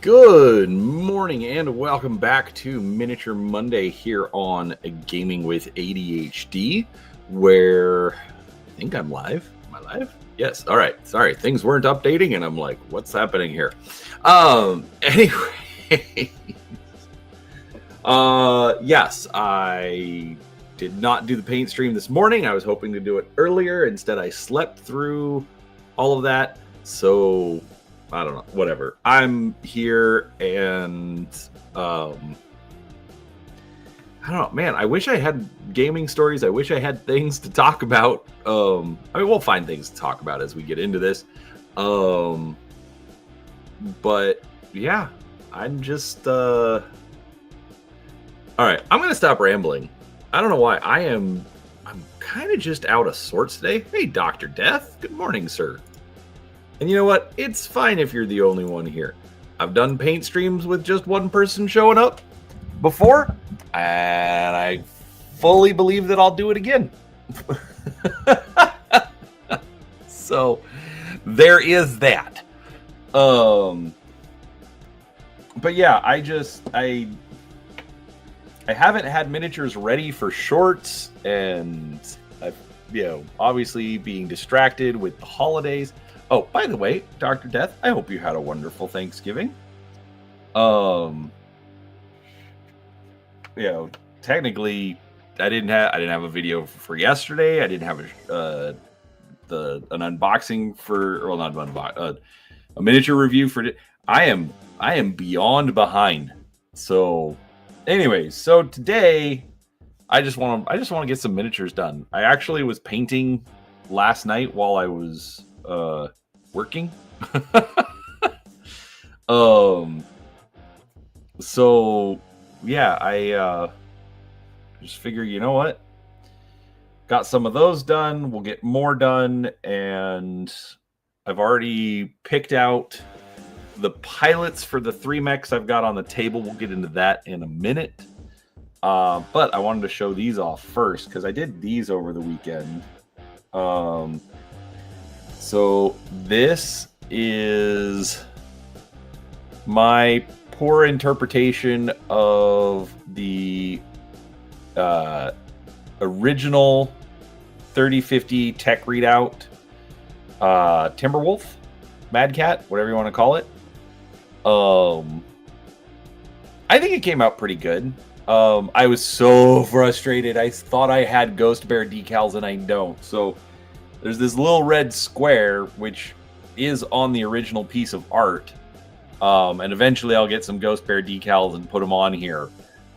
Good morning and welcome back to Miniature Monday here on Gaming with ADHD, where I think I'm live. Am I live? Yes. All right. Sorry, things weren't updating, and I'm like, what's happening here? Anyway, yes, I did not do the paint stream this morning. I was hoping to do it earlier. Instead, I slept through all of that. So I don't know, whatever. I'm here and I don't know, man, I wish I had gaming stories. I wish I had things to talk about. I mean, we'll find things to talk about as we get into this. But yeah, I'm just all right, I'm gonna stop rambling. I don't know why. I'm kind of just out of sorts today. Hey, Dr. Death, good morning, sir. And you know what? It's fine if you're the only one here. I've done paint streams with just one person showing up before, and I fully believe that I'll do it again. So there is that. But yeah, I haven't had miniatures ready for shorts, and I've, obviously being distracted with the holidays. Oh, by the way, Dr. Death, I hope you had a wonderful Thanksgiving. Technically, I didn't have a video for yesterday. I didn't have an unboxing a miniature review for it. I am beyond behind. So, anyways, so today I just want to get some miniatures done. I actually was painting last night while I was working. So yeah, I just figure, you know what? Got some of those done, we'll get more done, and I've already picked out the pilots for the 3 mechs I've got on the table. We'll get into that in a minute. But I wanted to show these off first because I did these over the weekend. So this is my poor interpretation of the original 3050 tech readout, Timberwolf, Mad Cat, whatever you want to call it. I think it came out pretty good. I was so frustrated. I thought I had Ghost Bear decals and I don't. So there's this little red square, which is on the original piece of art. And eventually I'll get some Ghost Bear decals and put them on here.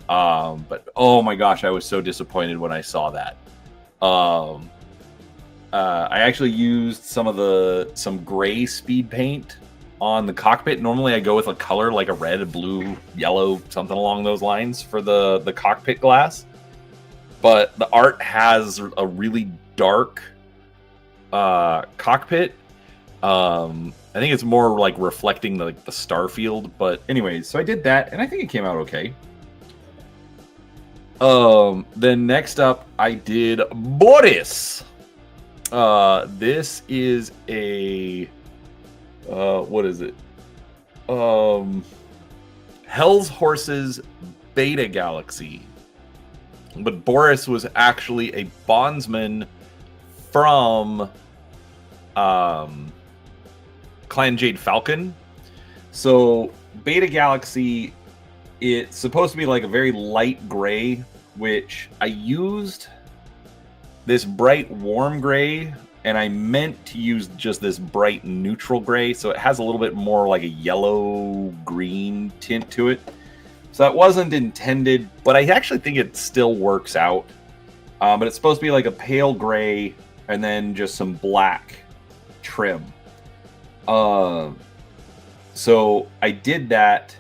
But oh my gosh, I was so disappointed when I saw that. I actually used some gray speed paint on the cockpit. Normally I go with a color like a red, a blue, yellow, something along those lines for the cockpit glass. But the art has a really dark cockpit. I think it's more like reflecting the star field. But anyways, so I did that and I think it came out okay. Then next up I did Boris. This is a what is it? Hell's Horses Beta Galaxy. But Boris was actually a bondsman from Clan Jade Falcon. So Beta Galaxy, it's supposed to be like a very light gray, which I used this bright warm gray, and I meant to use just this bright neutral gray, so it has a little bit more like a yellow green tint to it. So that wasn't intended, but I actually think it still works out. But it's supposed to be like a pale gray and then just some black trim. So I did that,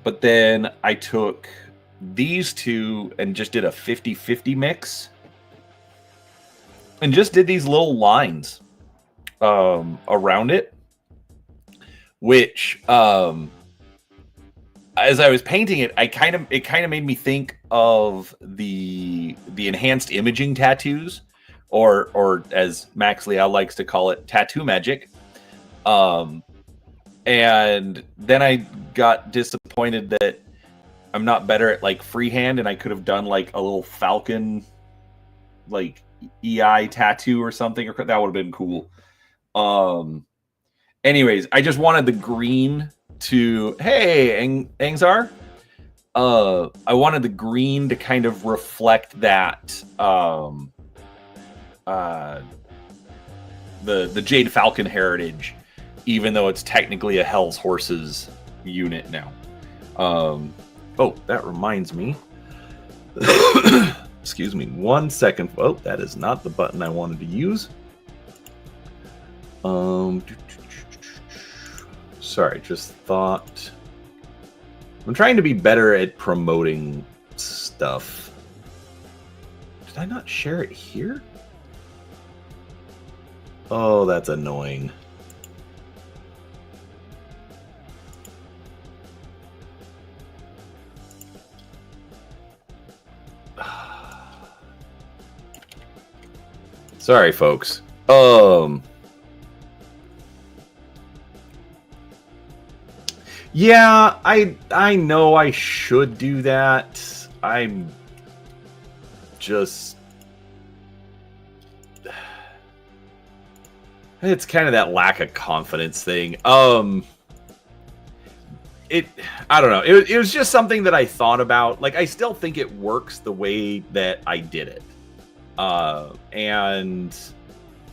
but then I took these two and just did a 50-50 mix. And just did these little lines around it, which as I was painting it, it kind of made me think of the enhanced imaging tattoos, or as Max Liao likes to call it, tattoo magic. And then I got disappointed that I'm not better at like freehand, and I could have done like a little falcon, like EI tattoo or something. Or that would have been cool. Anyways, I just wanted the green to Angzar. I wanted the green to kind of reflect that the Jade Falcon heritage, even though it's technically a Hell's Horses unit now. Oh, that reminds me. Excuse me 1 second. Oh, that is not the button I wanted to use. Sorry, just thought. I'm trying to be better at promoting stuff. Did I not share it here? Oh, that's annoying. Sorry, folks. Yeah, I know I should do that. I'm just... It's kind of that lack of confidence thing. I don't know. It was just something that I thought about. Like, I still think it works the way that I did it. And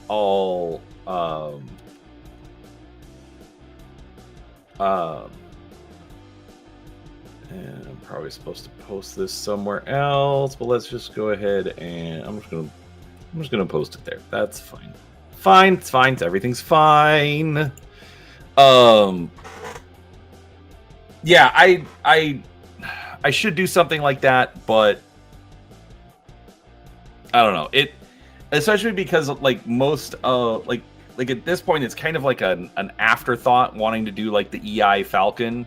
I'll, and I'm probably supposed to post this somewhere else, but let's just go ahead and I'm just gonna post it there. That's fine. Fine, it's fine. Everything's fine. Yeah, I should do something like that, but I don't know. It, especially because like most like at this point it's kind of like an afterthought wanting to do like the EI Falcon.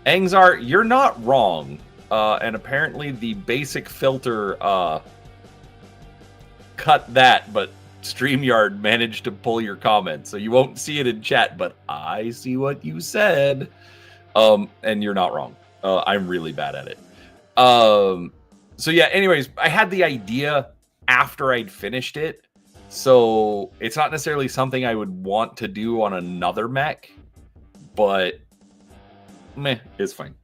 Angzar, you're not wrong. And apparently the basic filter cut that, but StreamYard managed to pull your comment, so you won't see it in chat, but I see what you said. And you're not wrong. I'm really bad at it. So yeah, anyways, I had the idea after I'd finished it, so it's not necessarily something I would want to do on another mech, but meh, it's fine.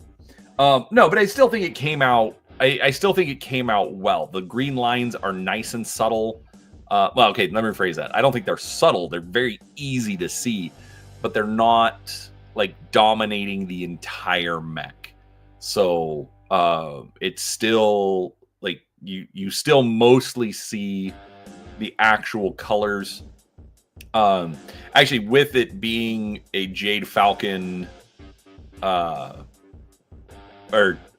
No, but I still think it came out. I still think it came out well. The green lines are nice and subtle. Well, okay, let me rephrase that. I don't think they're subtle. They're very easy to see, but they're not like dominating the entire mech. So it's still like you still mostly see the actual colors. Actually, with it being a Jade Falcon, or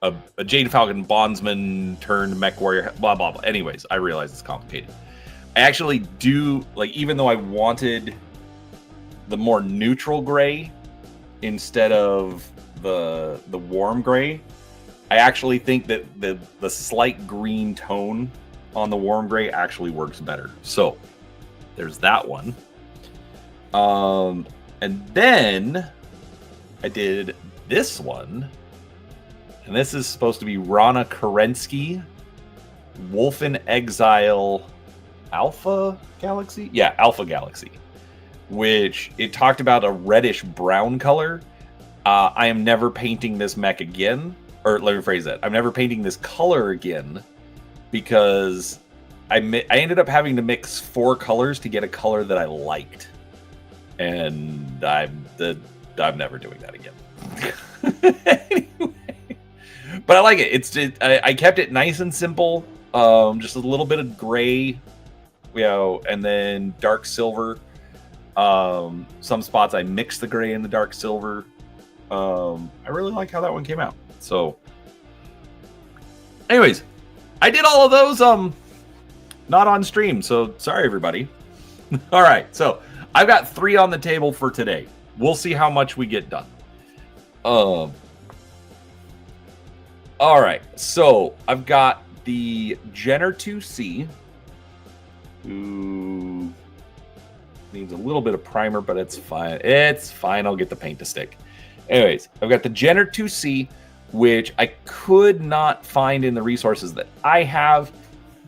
a Jade Falcon bondsman turned mech warrior, blah blah blah. Anyways, I realize it's complicated. I actually do like, even though I wanted the more neutral gray instead of the warm gray, I actually think that the slight green tone on the warm gray actually works better. So there's that one. And then I did this one, and this is supposed to be Rana Kerensky, Wolfen Exile Alpha Galaxy? Yeah, Alpha Galaxy. Which it talked about a reddish brown color. I am never painting this mech again. Or let me phrase that. I'm never painting this color again, because I ended up having to mix 4 colors to get a color that I liked. And I'm never doing that again. Anyway. But I like it. I kept it nice and simple. Just a little bit of gray, and then dark silver. Some spots I mixed the gray and the dark silver. I really like how that one came out. So, anyways, I did all of those not on stream, so sorry everybody. All right, so I've got 3 on the table for today. We'll see how much we get done. All right, so I've got the Jenner 2C, who Needs a little bit of primer, but it's fine. It's fine. I'll get the paint to stick. Anyways, I've got the Jenner 2C, which I could not find in the resources that I have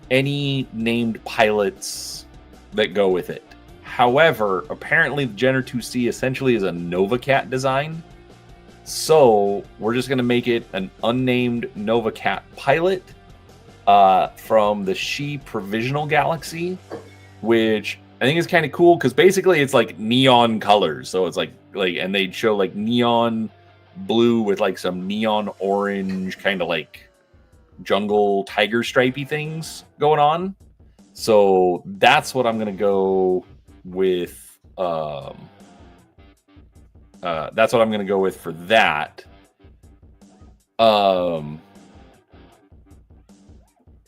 any named pilots that go with it. However, apparently the Jenner 2C essentially is a NovaCat design. So we're just going to make it an unnamed NovaCat pilot from the She Provisional Galaxy, which I think is kind of cool because basically it's like neon colors. So it's like, and they'd show like neon blue with like some neon orange kind of like jungle tiger stripey things going on. So that's what I'm going to go with. That's what I'm going to go with for that.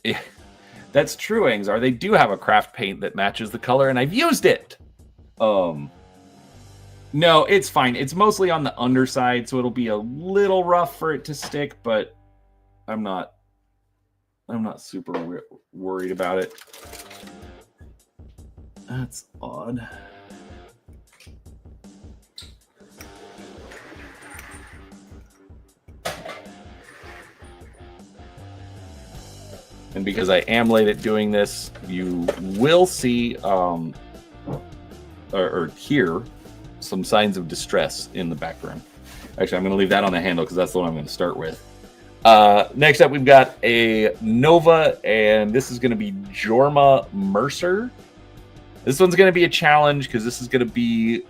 Yeah, that's true, Angzar. They do have a craft paint that matches the color, and I've used it. No, it's fine. It's mostly on the underside, so it'll be a little rough for it to stick, but I'm not super worried about it. That's odd. And because I am late at doing this, you will see or hear some signs of distress in the background. Actually, I'm going to leave that on the handle because that's the one I'm going to start with. Next up, we've got a Nova, and this is going to be Jorma Mercer. This one's going to be a challenge because this is going to be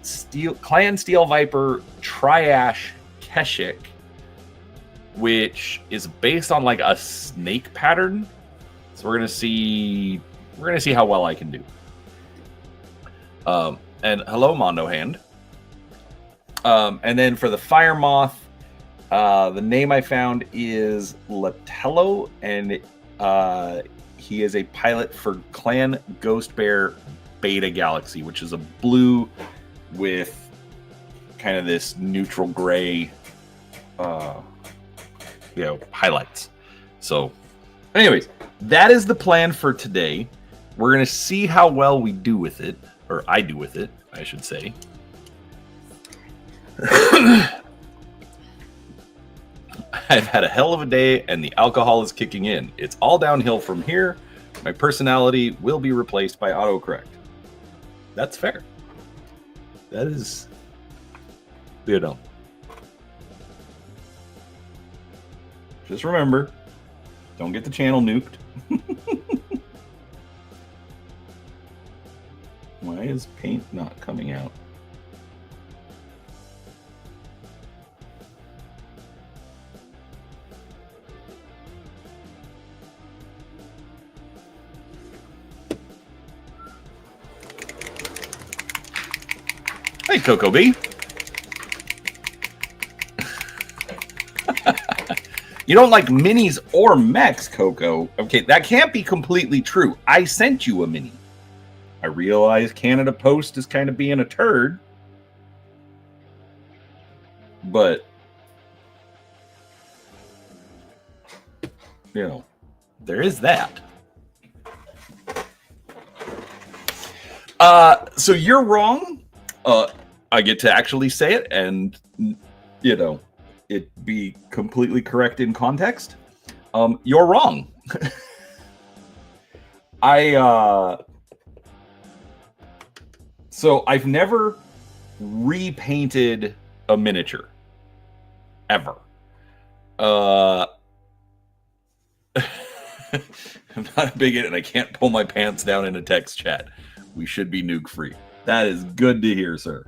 Clan Steel Viper Triash Keshik, which is based on like a snake pattern. So we're gonna see how well I can do. And hello, Mondo Hand. And then for the Fire Moth, the name I found is Latello, and he is a pilot for Clan Ghost Bear Beta Galaxy, which is a blue with kind of this neutral gray, highlights. So, anyways, that is the plan for today. We're going to see how well we do with it, or I do with it, I should say. I've had a hell of a day, and the alcohol is kicking in. It's all downhill from here. My personality will be replaced by autocorrect. That's fair. That is, just remember, don't get the channel nuked. Why is paint not coming out? Hey, Coco B. You don't like minis or mechs, Coco. Okay, that can't be completely true. I sent you a mini. I realize Canada Post is kind of being a turd. But, there is that. So you're wrong. I get to actually say it and, it be completely correct in context. You're wrong. So I've never repainted a miniature ever. I'm not big in it, and I can't pull my pants down in a text chat. We should be nuke free. That is good to hear, sir.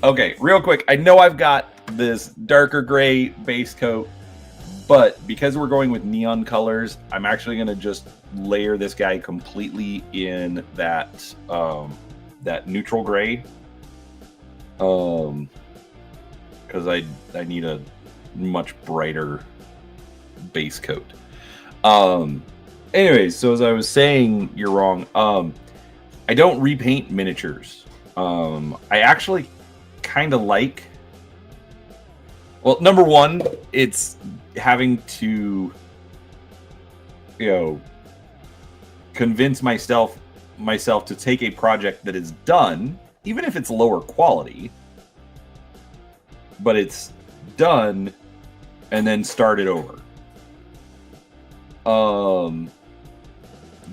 Okay, real quick. I know I've got this darker gray base coat, but because we're going with neon colors, I'm actually going to just layer this guy completely in that that neutral gray. Because I need a much brighter base coat. Anyways, so as I was saying, you're wrong. I don't repaint miniatures. I actually kind of like, well, number one, it's having to, convince myself myself to take a project that is done, even if it's lower quality, but it's done, and then start it over.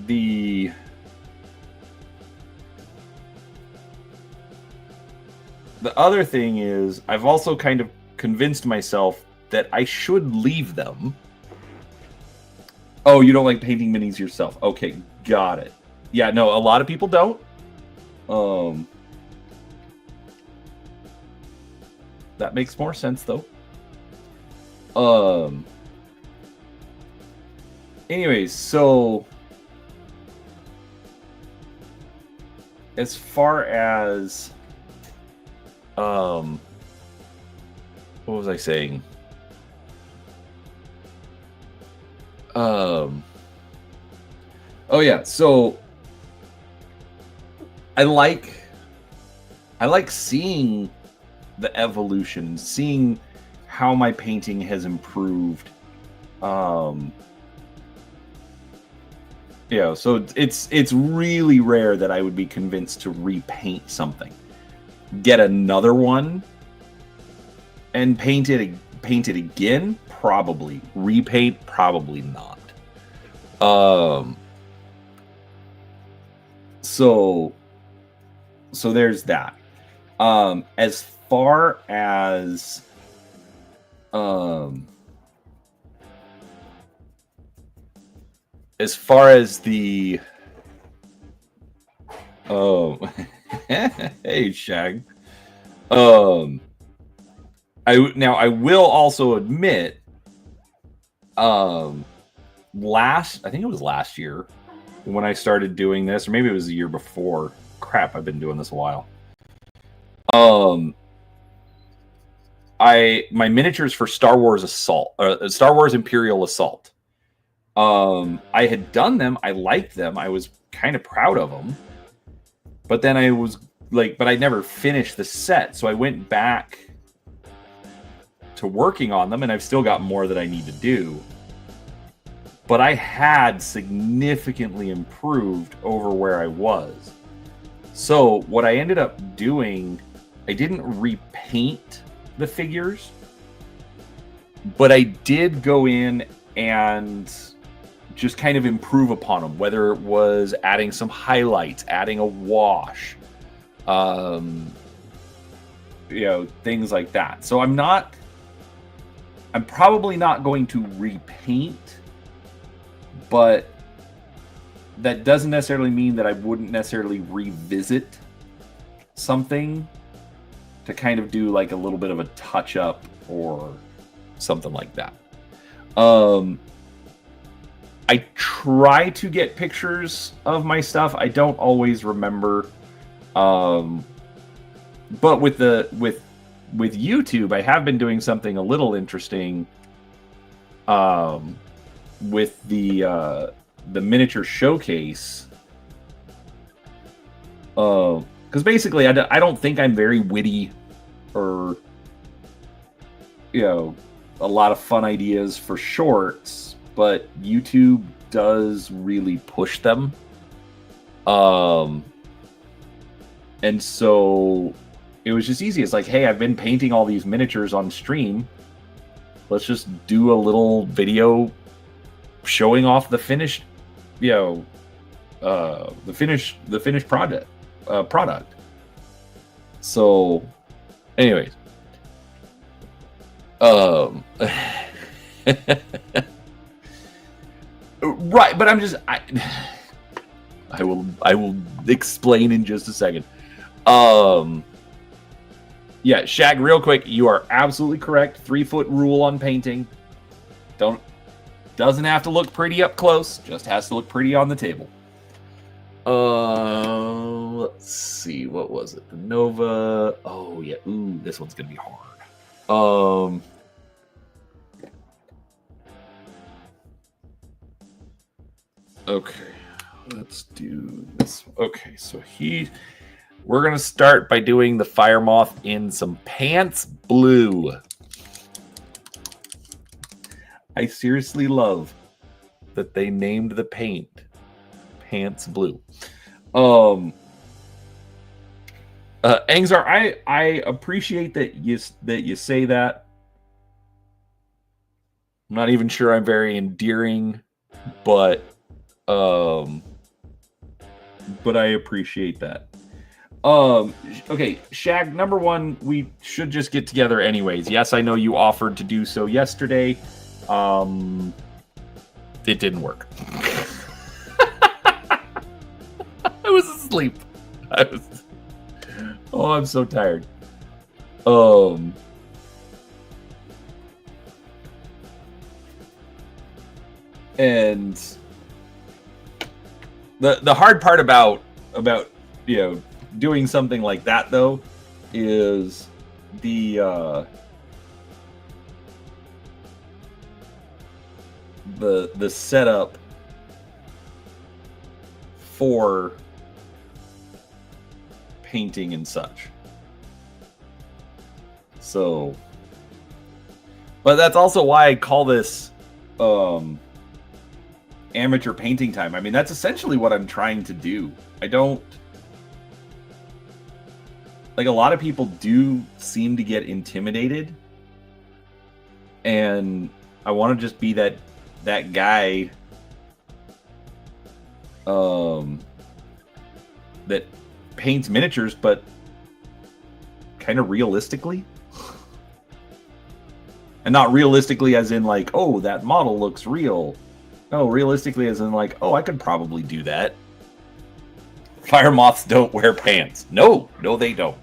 The other thing is, I've also kind of convinced myself that I should leave them. Oh, you don't like painting minis yourself. Okay, got it. Yeah, no, a lot of people don't. That makes more sense, though. Anyways, so as far as what was I saying? Oh yeah, so I like seeing the evolution, seeing how my painting has improved. Yeah, so it's really rare that I would be convinced to repaint something, get another one, and paint it again. Probably repaint, probably not. So there's that. As far as the hey Shag. I will also admit, I think it was last year when I started doing this, or maybe it was the year before. Crap, I've been doing this a while. My miniatures for Star Wars Imperial Assault. I had done them. I liked them. I was kind of proud of them. But then I was like, but I never finished the set, so I went back to working on them, and I've still got more that I need to do. But I had significantly improved over where I was. So what I ended up doing, I didn't repaint the figures, but I did go in and just kind of improve upon them, whether it was adding some highlights, adding a wash, things like that. So I'm probably not going to repaint, but that doesn't necessarily mean that I wouldn't necessarily revisit something to kind of do like a little bit of a touch up or something like that. I try to get pictures of my stuff. I don't always remember. But with YouTube, I have been doing something a little interesting with the miniature showcase. Because basically, I don't think I'm very witty or, a lot of fun ideas for shorts, but YouTube does really push them. And so it was just easy. It's like, hey, I've been painting all these miniatures on stream. Let's just do a little video showing off the finished, the finished product. So, anyways, right, but I will explain in just a second. Yeah, Shag, real quick, you are absolutely correct. 3-foot rule on painting. Doesn't have to look pretty up close, just has to look pretty on the table. Let's see, what was it? The Nova. Oh yeah, ooh, this one's gonna be hard. Okay, let's do this. Okay, so we're gonna start by doing the Fire Moth in some Pants Blue. I seriously love that they named the paint Pants Blue. Angzar, I appreciate that you say that. I'm not even sure I'm very endearing, but I appreciate that. Okay, Shag, number one, we should just get together anyways. Yes, I know you offered to do so yesterday. It didn't work. I was asleep. Oh, I'm so tired. And the hard part about doing something like that though is the setup for painting and such. So, but that's also why I call this amateur painting time. I mean, that's essentially what I'm trying to do. I don't like, a lot of people do seem to get intimidated, and I want to just be that guy that paints miniatures, but kind of realistically. And not realistically as in like, oh, that model looks real. No, realistically as in like, oh, I could probably do that. Fire moths don't wear pants. No, they don't.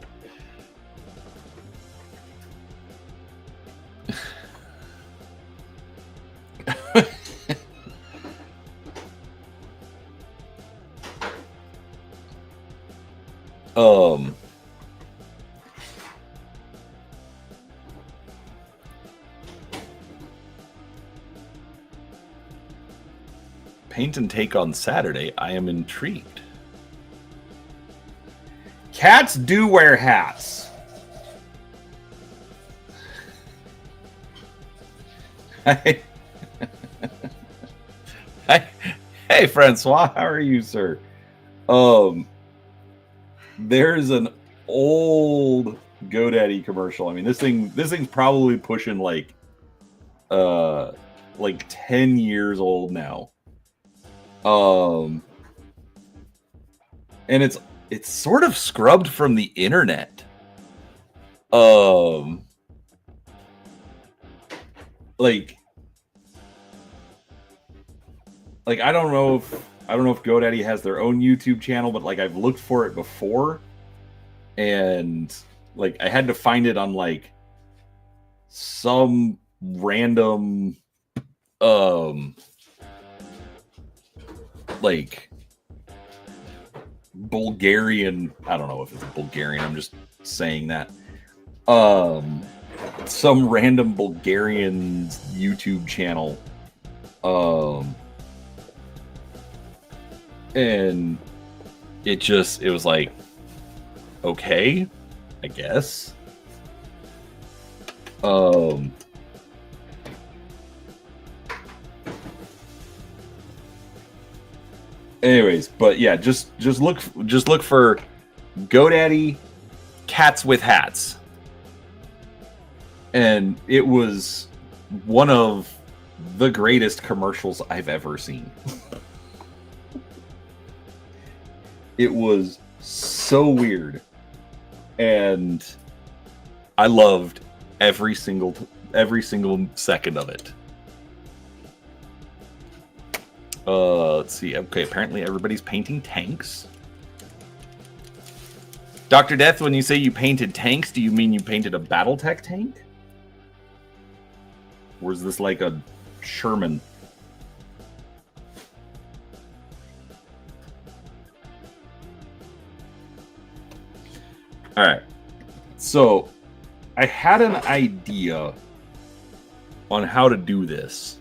Paint and take on Saturday. I am intrigued. Cats do wear hats. Hey, Francois, how are you, sir? There's an old GoDaddy commercial. I mean, this thing's probably pushing like 10 years old now. And it's sort of scrubbed from the internet. Like I don't know if GoDaddy has their own YouTube channel, but like I've looked for it before, and like I had to find it on like some random like Bulgarian, I don't know if it's Bulgarian, I'm just saying that. Some random Bulgarian YouTube channel. And it was like, okay, I guess. Anyways, but yeah, just look for GoDaddy cats with hats. And it was one of the greatest commercials I've ever seen. It was so weird, and I loved every single second of it. Let's see. Okay, apparently everybody's painting tanks. Dr. Death, when you say you painted tanks, do you mean you painted a Battletech tank? Or is this like a Sherman? All right. So I had an idea on how to do this,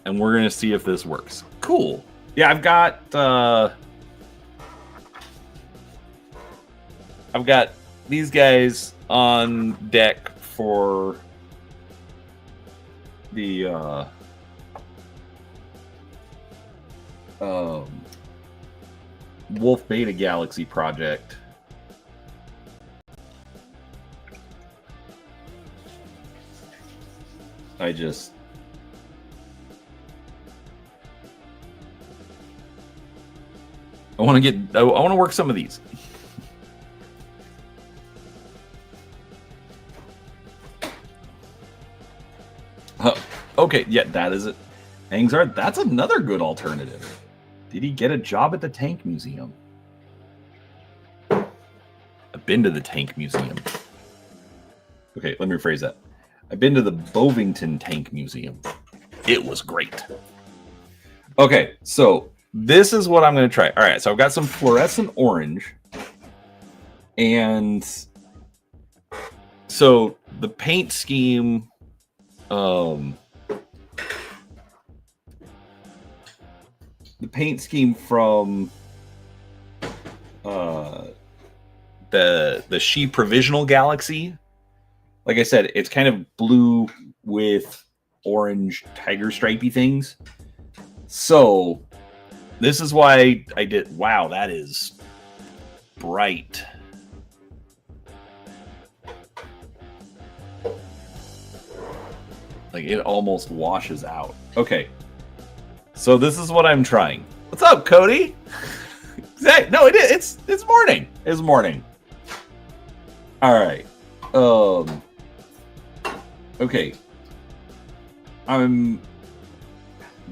and we're going to see if this works. Cool. Yeah, I've got these guys on deck for the Wolf Beta Galaxy project. I want to work some of these. Okay, yeah, that is it. Angzard, that's another good alternative. Did he get a job at the Tank Museum? I've been to the Tank Museum. Okay, let me rephrase that. I've been to the Bovington Tank Museum. It was great. Okay, so this is what I'm going to try. All right, so I've got some fluorescent orange. And so the paint scheme... the paint scheme from the She Provisional Galaxy, like I said, it's kind of blue with orange tiger stripey things. So this is why I did. Wow, that is bright. Like it almost washes out. Okay. So this is what I'm trying. What's up, Cody? No, it is. It's morning. It's morning. All right. Okay. I'm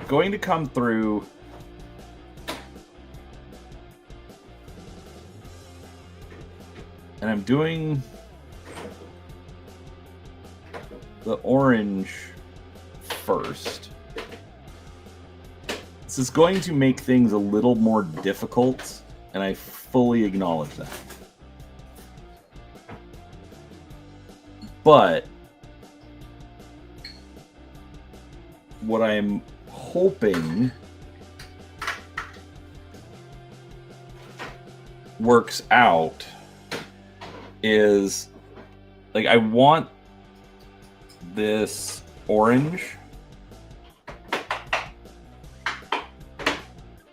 going to come through. And I'm doing the orange first. This is going to make things a little more difficult, and I fully acknowledge that. But what I'm hoping works out is, like, I want this orange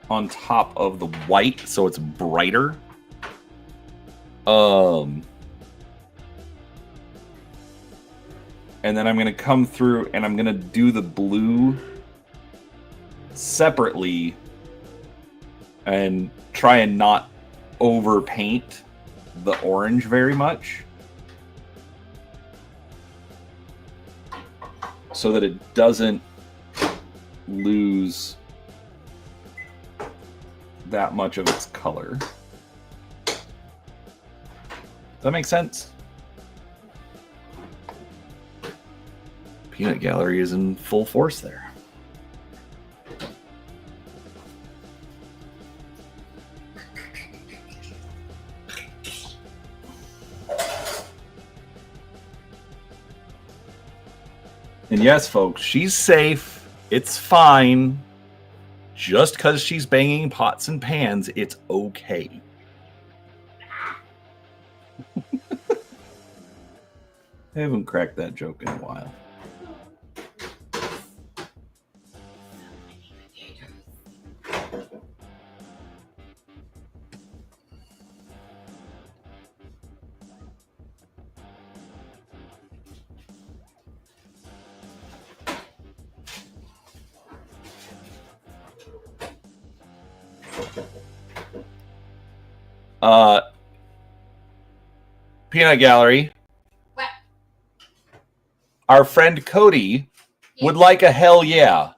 on top of the white, so it's brighter. And then I'm going to come through and I'm going to do the blue separately and try and not overpaint the orange very much, so that it doesn't lose that much of its color. Does that make sense? Peanut Gallery is in full force there. And yes, folks, she's safe. It's fine. Just because she's banging pots and pans, it's okay. I haven't cracked that joke in a while. Peanut Gallery. What? Our friend Cody would like a hell yeah.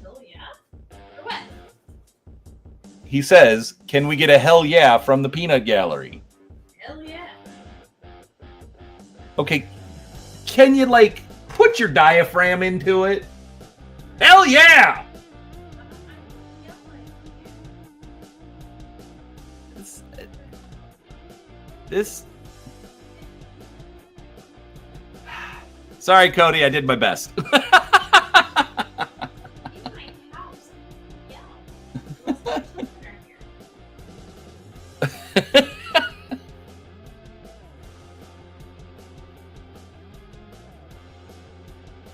Hell yeah? For what? He says, can we get a hell yeah from the Peanut Gallery? Hell yeah. Okay, can you, like, put your diaphragm into it? Hell yeah! This... Sorry, Cody, I did my best. In my house. Yeah.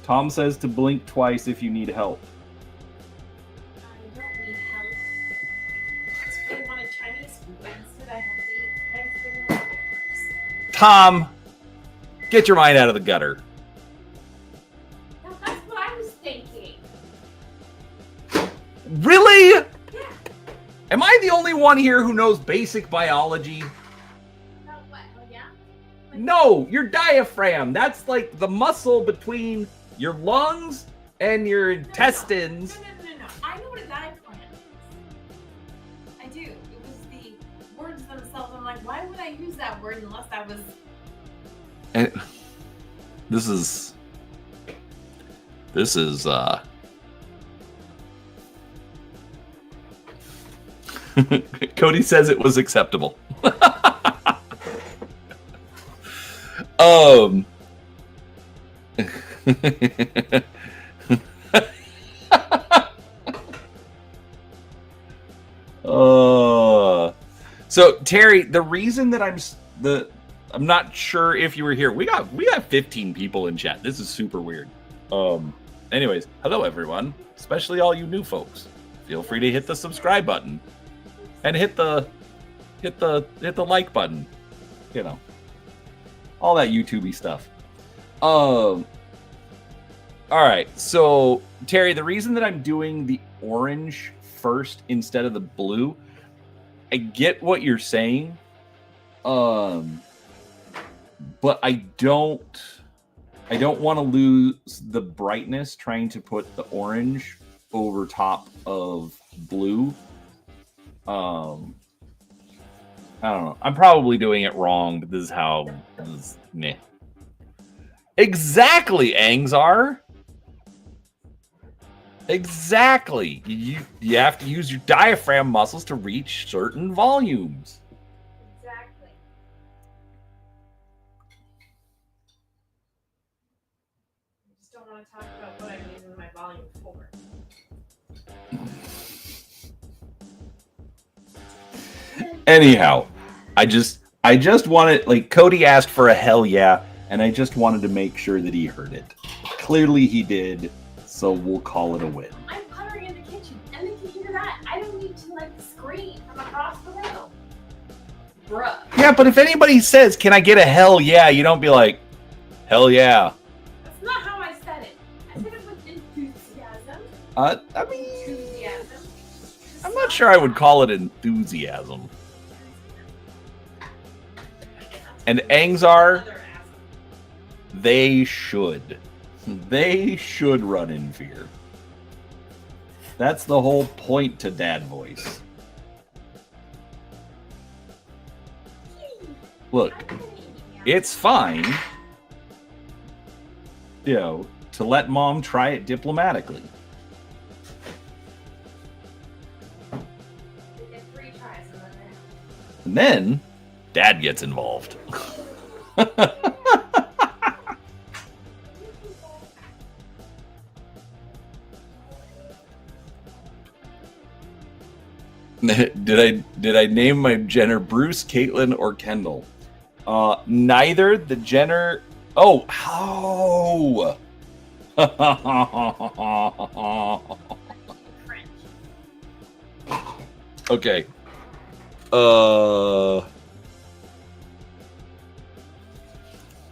Tom says to blink twice if you need help. I don't need help. Instead, I have to eat Thanksgiving leftovers. Tom, get your mind out of the gutter. No, that's what I was thinking. Really? Yeah. Am I the only one here who knows basic biology? About what? Oh, yeah? No, your diaphragm. That's like the muscle between your lungs and your intestines. No. I know what a diaphragm is. I do. It was the words themselves. I'm like, why would I use that word unless I was... And this is Cody says it was acceptable. So Terry, the reason that I'm not sure if you were here. We got 15 people in chat. This is super weird. Anyways, hello everyone, especially all you new folks. Feel free to hit the subscribe button and hit the like button. You know, all that YouTubey stuff. All right. So Terry, the reason that I'm doing the orange first instead of the blue, I get what you're saying. But I don't want to lose the brightness trying to put the orange over top of blue. I don't know. I'm probably doing it wrong, but this is how. Meh. Exactly, Angzar. Exactly. You have to use your diaphragm muscles to reach certain volumes. Exactly. I just don't want to talk about what I'm using my volume for. Anyhow, I just wanted, like, Cody asked for a hell yeah, and I just wanted to make sure that he heard it. Clearly he did, so we'll call it a win. I'm puttering in the kitchen, and they can hear that. I don't need to, like, scream from across the room. Bruh. Yeah, but if anybody says, can I get a hell yeah, you don't be like, hell yeah. That's not how I said it. I said it with enthusiasm. I mean, Enthusiasm. I'm not sure I would call it enthusiasm. And Angzar, they should. They should run in fear. That's the whole point to dad voice. Look, it's fine, you know, to let mom try it diplomatically. We get 3 tries and then And then dad gets involved. Did I name my Jenner Bruce, Caitlin, or Kendall? Neither. The Jenner. Oh, how? French. Okay.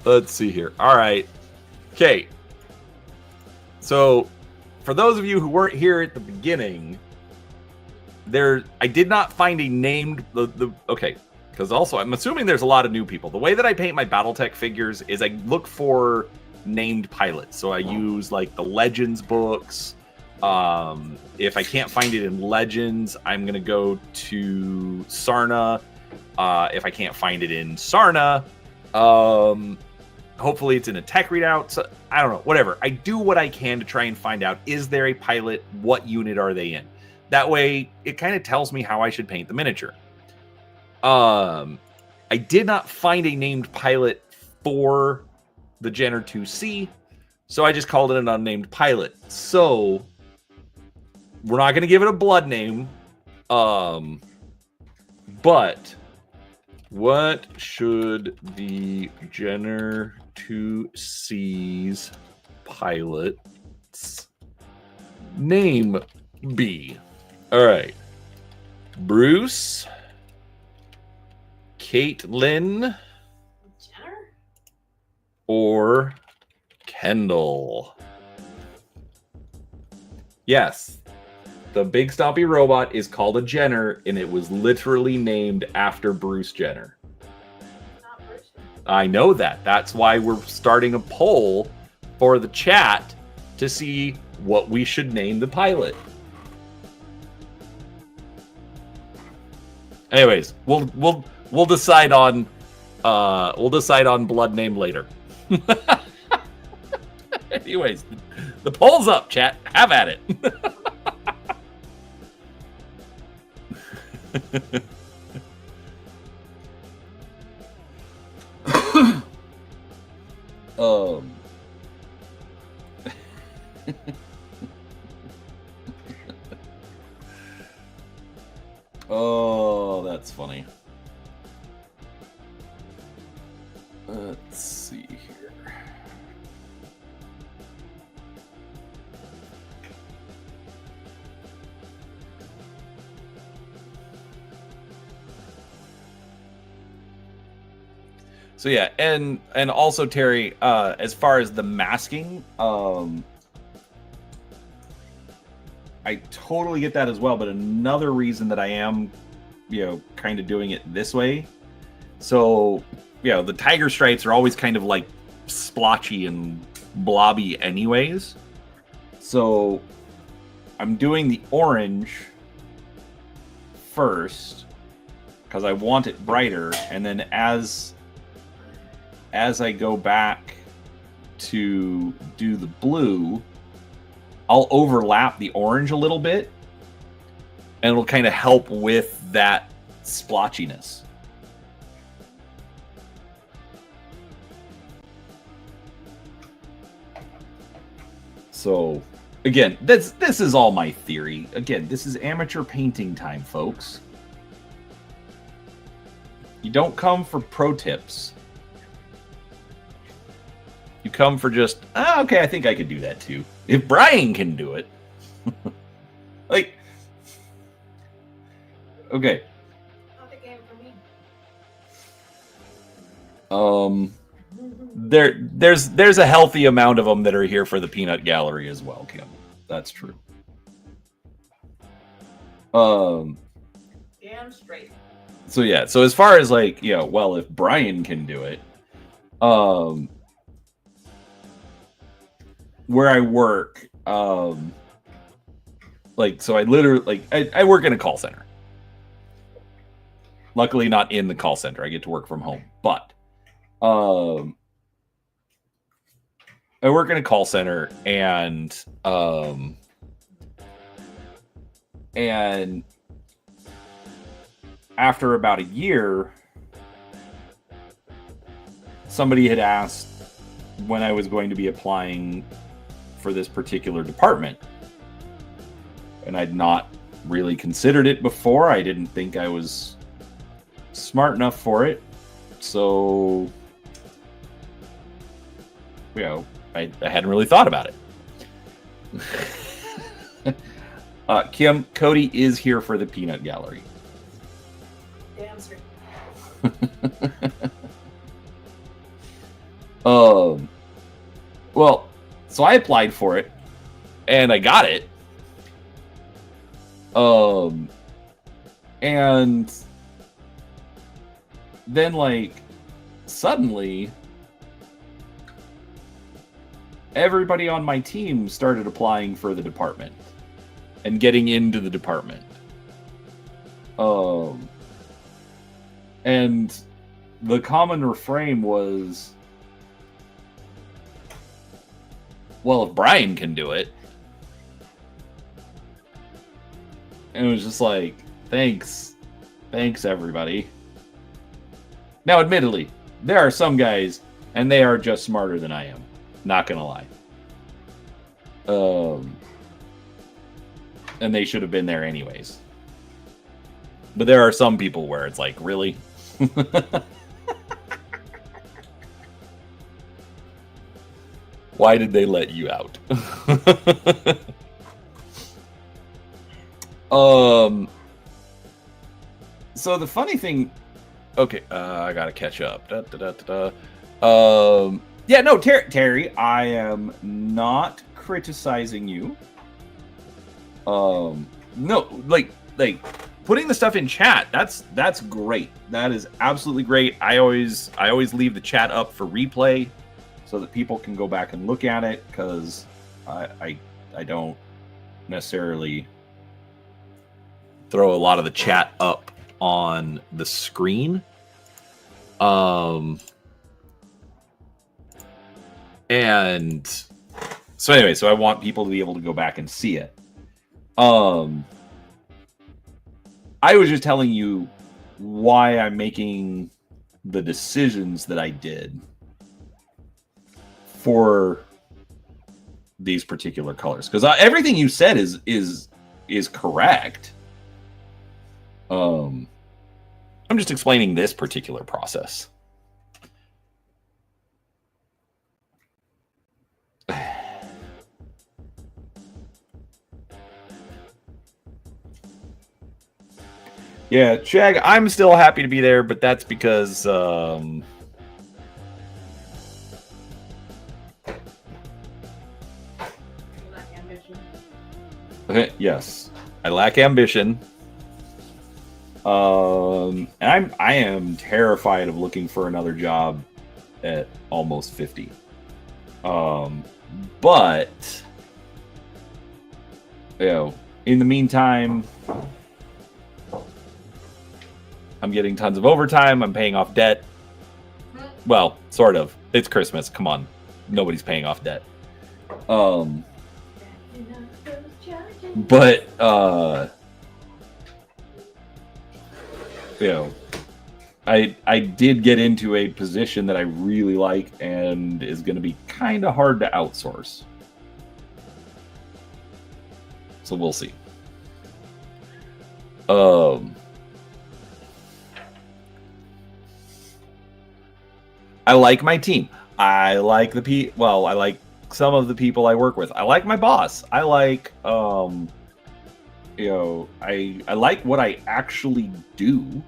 Let's see here. All right. Okay. So, for those of you who weren't here at the beginning, I did not find a named okay, because also I'm assuming there's a lot of new people. The way that I paint my Battletech figures is I look for named pilots. So I use like the Legends books. If I can't find it in Legends, I'm gonna go to Sarna. If I can't find it in Sarna, hopefully it's in a tech readout. So, I don't know, whatever. I do what I can to try and find out, is there a pilot? What unit are they in? That way, it kind of tells me how I should paint the miniature. I did not find a named pilot for the Jenner 2C, so I just called it an unnamed pilot. So, we're not going to give it a blood name. But, what should the Jenner 2C's pilot's name be? All right. Bruce, Caitlin Jenner? or Kendall? Yes. The big stompy robot is called a Jenner, and it was literally named after Bruce Jenner. Not Bruce. I know that. That's why we're starting a poll for the chat to see what we should name the pilot. Anyways, we'll decide on blood name later. Anyways, the poll's up, chat. Have at it. Oh, that's funny. Let's see here. So yeah, and also Terry, as far as the masking, I totally get that as well. But another reason that I am, kind of doing it this way, so the tiger stripes are always kind of like splotchy and blobby, anyways. So I'm doing the orange first because I want it brighter, and then as I go back to do the blue, I'll overlap the orange a little bit, and it'll kind of help with that splotchiness. So, again, this is all my theory. Again, this is amateur painting time, folks. You don't come for pro tips. You come for just, okay, I think I could do that too. If Brian can do it. Like, okay. Not the game for me. There's a healthy amount of them that are here for the peanut gallery as well, Kim. That's true. Damn straight. So yeah, so as far as like, well, if Brian can do it, where I work, like, so I literally, like, I work in a call center. Luckily not in the call center. I get to work from home, but I work in a call center, and after about a year, somebody had asked when I was going to be applying for this particular department. And I'd not really considered it before. I didn't think I was smart enough for it. So, I hadn't really thought about it. Kim, Cody is here for the peanut gallery. Damn straight. Well, so I applied for it, and I got it. And then, like, suddenly, everybody on my team started applying for the department and getting into the department. And the common refrain was, well, if Brian can do it. And it was just like, thanks, everybody. Now, admittedly, there are some guys, and they are just smarter than I am. Not gonna lie. And they should have been there anyways. But there are some people where it's like, really? Why did they let you out? So the funny thing Okay, I gotta catch up. Yeah, no, Terry, I am not criticizing you. No, like putting the stuff in chat. That's great. That is absolutely great. I always leave the chat up for replay so that people can go back and look at it, because I don't necessarily throw a lot of the chat up on the screen. And so anyway, so I want people to be able to go back and see it. I was just telling you why I'm making the decisions that I did for these particular colors, because everything you said is correct. I'm just explaining this particular process. Yeah, Shag, I'm still happy to be there, but that's because yes, I lack ambition. And I am terrified of looking for another job at almost 50. But you know, in the meantime, I'm getting tons of overtime. I'm paying off debt. Well, sort of. It's Christmas. Come on, nobody's paying off debt. But you know, I did get into a position that I really like and is going to be kind of hard to outsource. So we'll see. I like my team. I like I like some of the people I work with. I like my boss. I like you know, I like what I actually do.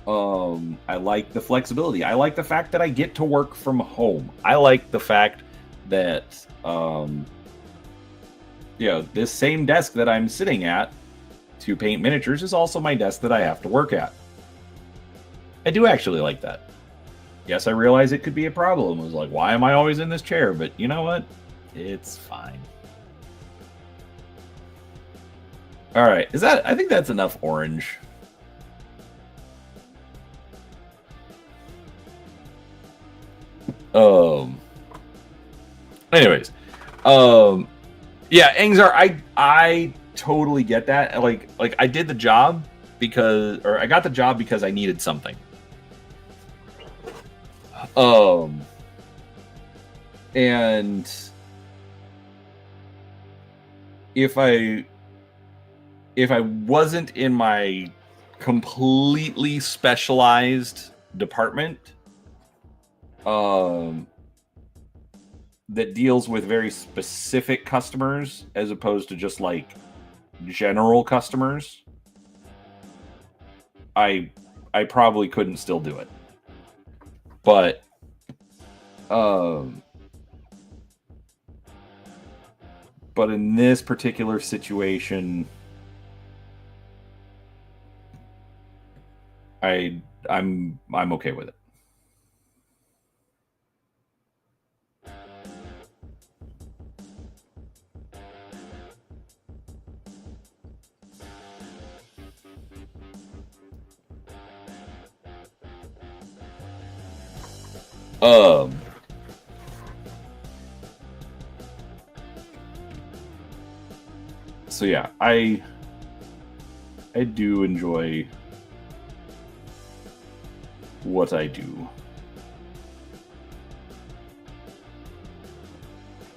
I like the flexibility. I like the fact that I get to work from home. I like the fact that you know, this same desk that I'm sitting at to paint miniatures is also my desk that I have to work at. I do actually like that. Yes, I realize it could be a problem. It was like, why am I always in this chair? But you know what? It's fine. All right. I think that's enough orange. Anyways. Yeah, Angzar, I totally get that. Like I did the job I got the job because I needed something. And if I wasn't in my completely specialized department, that deals with very specific customers as opposed to just like general customers, I probably couldn't still do it. But in this particular situation, I'm okay with it. So yeah, I do enjoy what I do.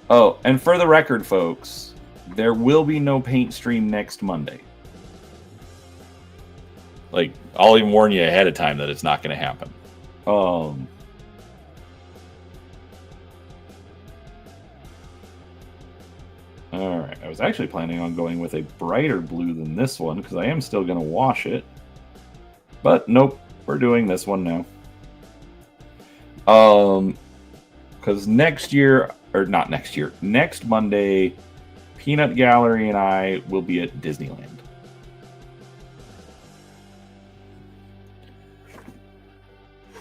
Oh, and for the record, folks, there will be no paint stream next Monday. Like, I'll even warn you ahead of time that it's not going to happen. Alright, I was actually planning on going with a brighter blue than this one, because I am still going to wash it. But nope, we're doing this one now. Because next year, or not next year, next Monday, Peanut Gallery and I will be at Disneyland.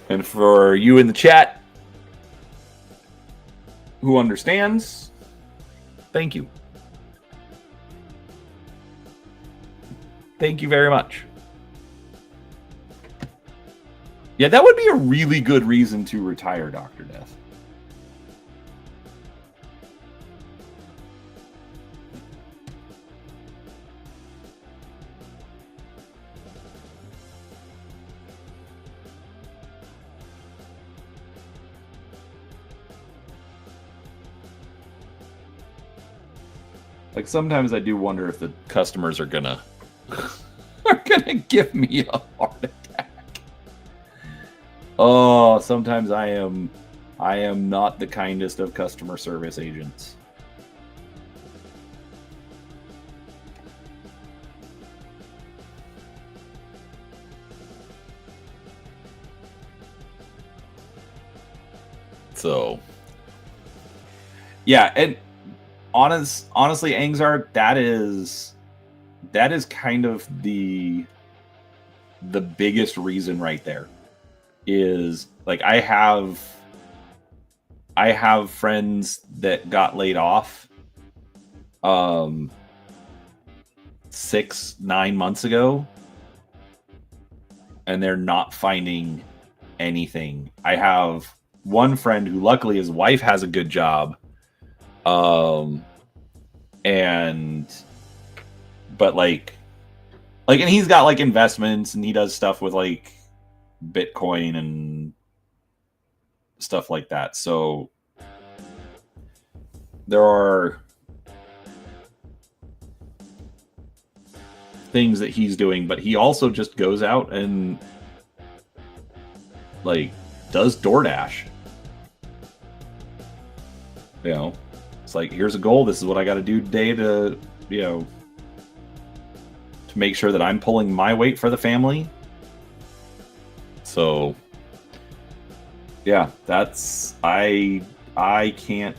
And for you in the chat who understands, thank you. Thank you very much. Yeah, that would be a really good reason to retire, Dr. Death. Like, sometimes I do wonder if the customers are gonna give me a heart attack. Oh, sometimes I am not the kindest of customer service agents. So, yeah, and honestly, Angzar, that is kind of the biggest reason right there. Is like I have friends that got laid off 6-9 months ago, and they're not finding anything. I have one friend who luckily his wife has a good job, and he's got like investments and he does stuff with like Bitcoin and stuff like that. So there are things that he's doing, but he also just goes out and like does DoorDash. You know, it's like, here's a goal. This is what I got to do today to, you know, to make sure that I'm pulling my weight for the family. So yeah, that's I can't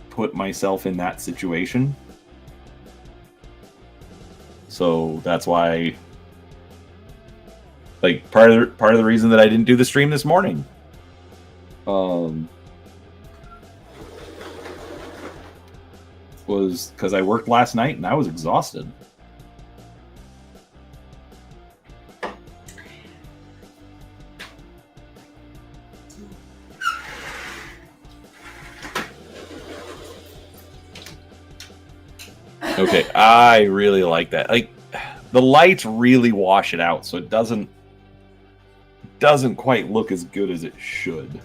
put myself in that situation. So that's why, like, part of the reason that I didn't do the stream this morning, was because I worked last night and I was exhausted. Okay, I really like that. Like, the lights really wash it out, so it doesn't quite look as good as it should.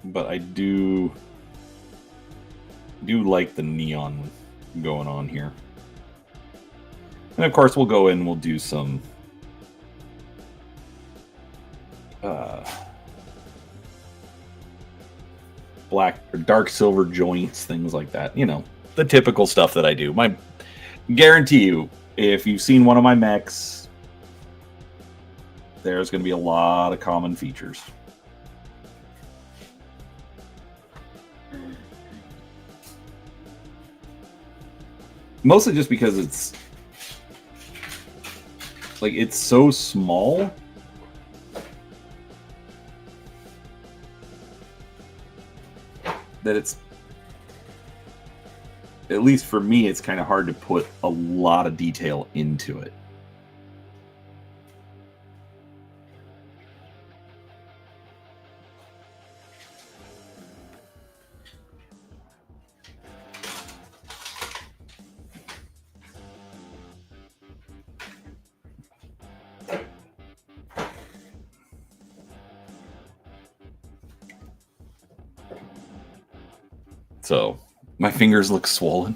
But I do like the neon going on here. And of course we'll go in, we'll do some black or dark silver joints, things like that. You know, the typical stuff that I do. Guarantee you, if you've seen one of my mechs, there's going to be a lot of common features. Mostly just because it's like, it's so small that it's, at least for me, it's kind of hard to put a lot of detail into it. So, my fingers look swollen.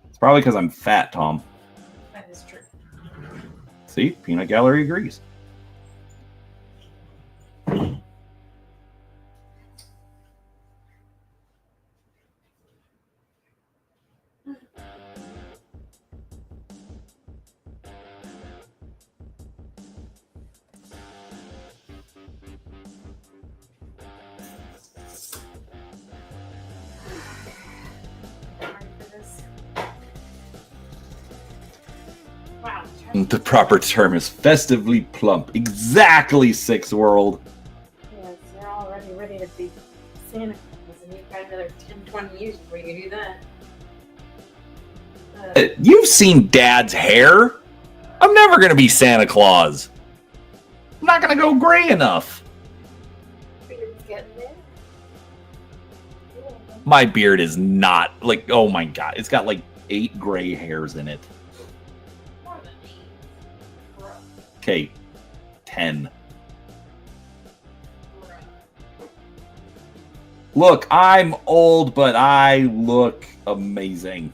It's probably because I'm fat, Tom. That is true. See? Peanut Gallery agrees. The proper term is festively plump. Exactly, Six World. Yes, you're already ready to be Santa Claus, and you've got another 10, 20 years before you can do that. You've seen Dad's hair. I'm never going to be Santa Claus. I'm not going to go gray enough. Beard's getting there. My beard is not, like, oh my God. It's got like 8 gray hairs in it. More than 8. Bruh. Okay, 10. Bruh. Look, I'm old, but I look amazing.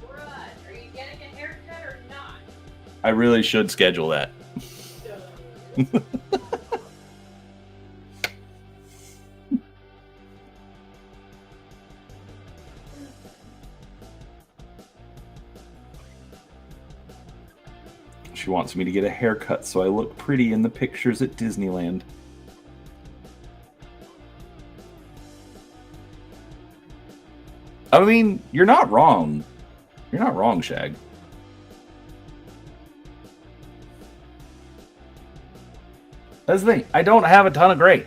Bruh, are you getting a haircut or not? I really should schedule that. She wants me to get a haircut so I look pretty in the pictures at Disneyland. I mean, you're not wrong. You're not wrong, Shag. That's the thing. I don't have a ton of gray.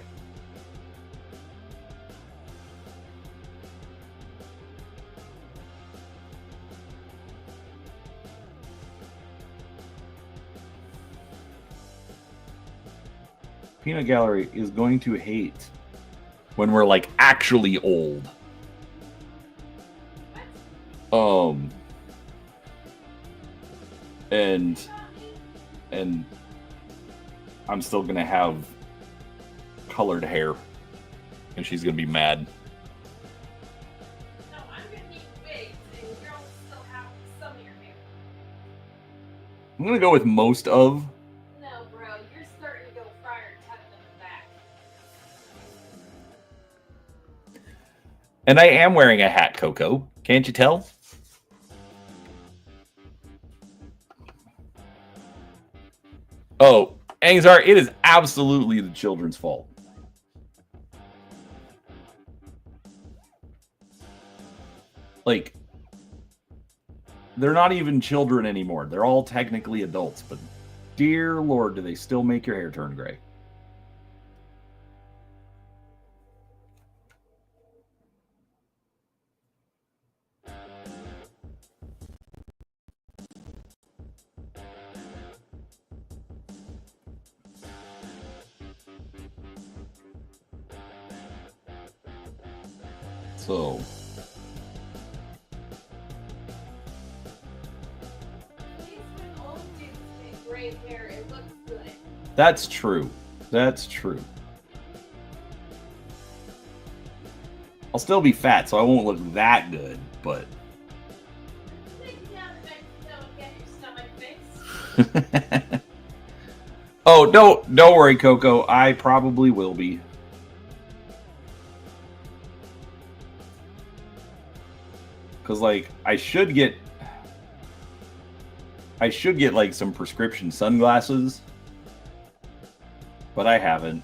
Peanut Gallery is going to hate when we're like actually old. And I'm still gonna have colored hair, and she's gonna be mad. No, I'm gonna need wigs, and you're gonna still have some of your hair. I'm gonna go with most of. No, bro, you're starting to go Friar Tuck in the back. And I am wearing a hat, Coco. Can't you tell? Oh, Angzar, it is absolutely the children's fault. Like, they're not even children anymore. They're all technically adults, but dear Lord, do they still make your hair turn gray? So, At least when old dudes get gray hair, it looks good. that's true. That's true. I'll still be fat, so I won't look that good, but... Take you down to Mexico and get your stomach fixed. Oh, don't worry, Coco. I probably will be. Because, like, I should get like some prescription sunglasses, but I haven't.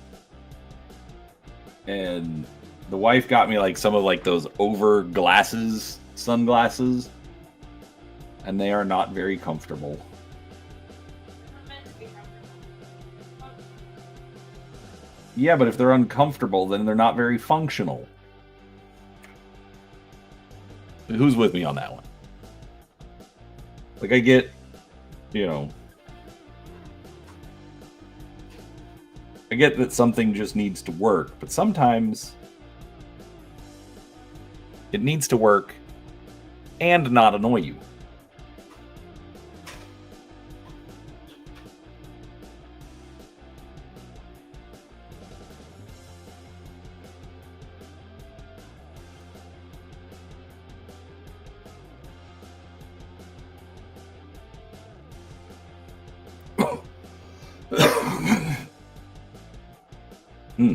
And the wife got me like some of like those over glasses sunglasses, and they are not very comfortable. Not meant to be comfortable. Yeah, but if they're uncomfortable, then they're not very functional. Who's with me on that one? Like, I get, you know, I get that something just needs to work, but sometimes it needs to work and not annoy you. Hmm.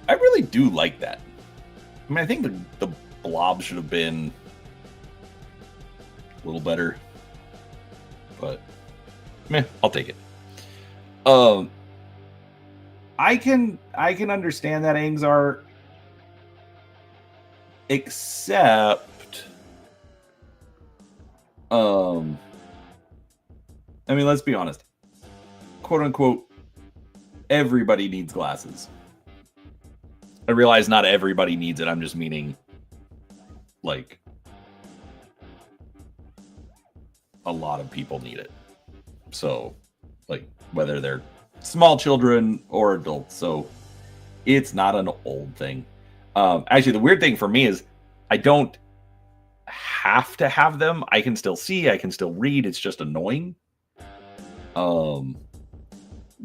I really do like that. I mean, I think the blob should have been a little better, but meh, I'll take it. I can understand that, Angzar, except I mean, let's be honest. Quote unquote, everybody needs glasses. I realize not everybody needs it. I'm just meaning, like, a lot of people need it. So, like, whether they're small children or adults. So, it's not an old thing. Actually, the weird thing for me is I don't have to have them. I can still see. I can still read. It's just annoying.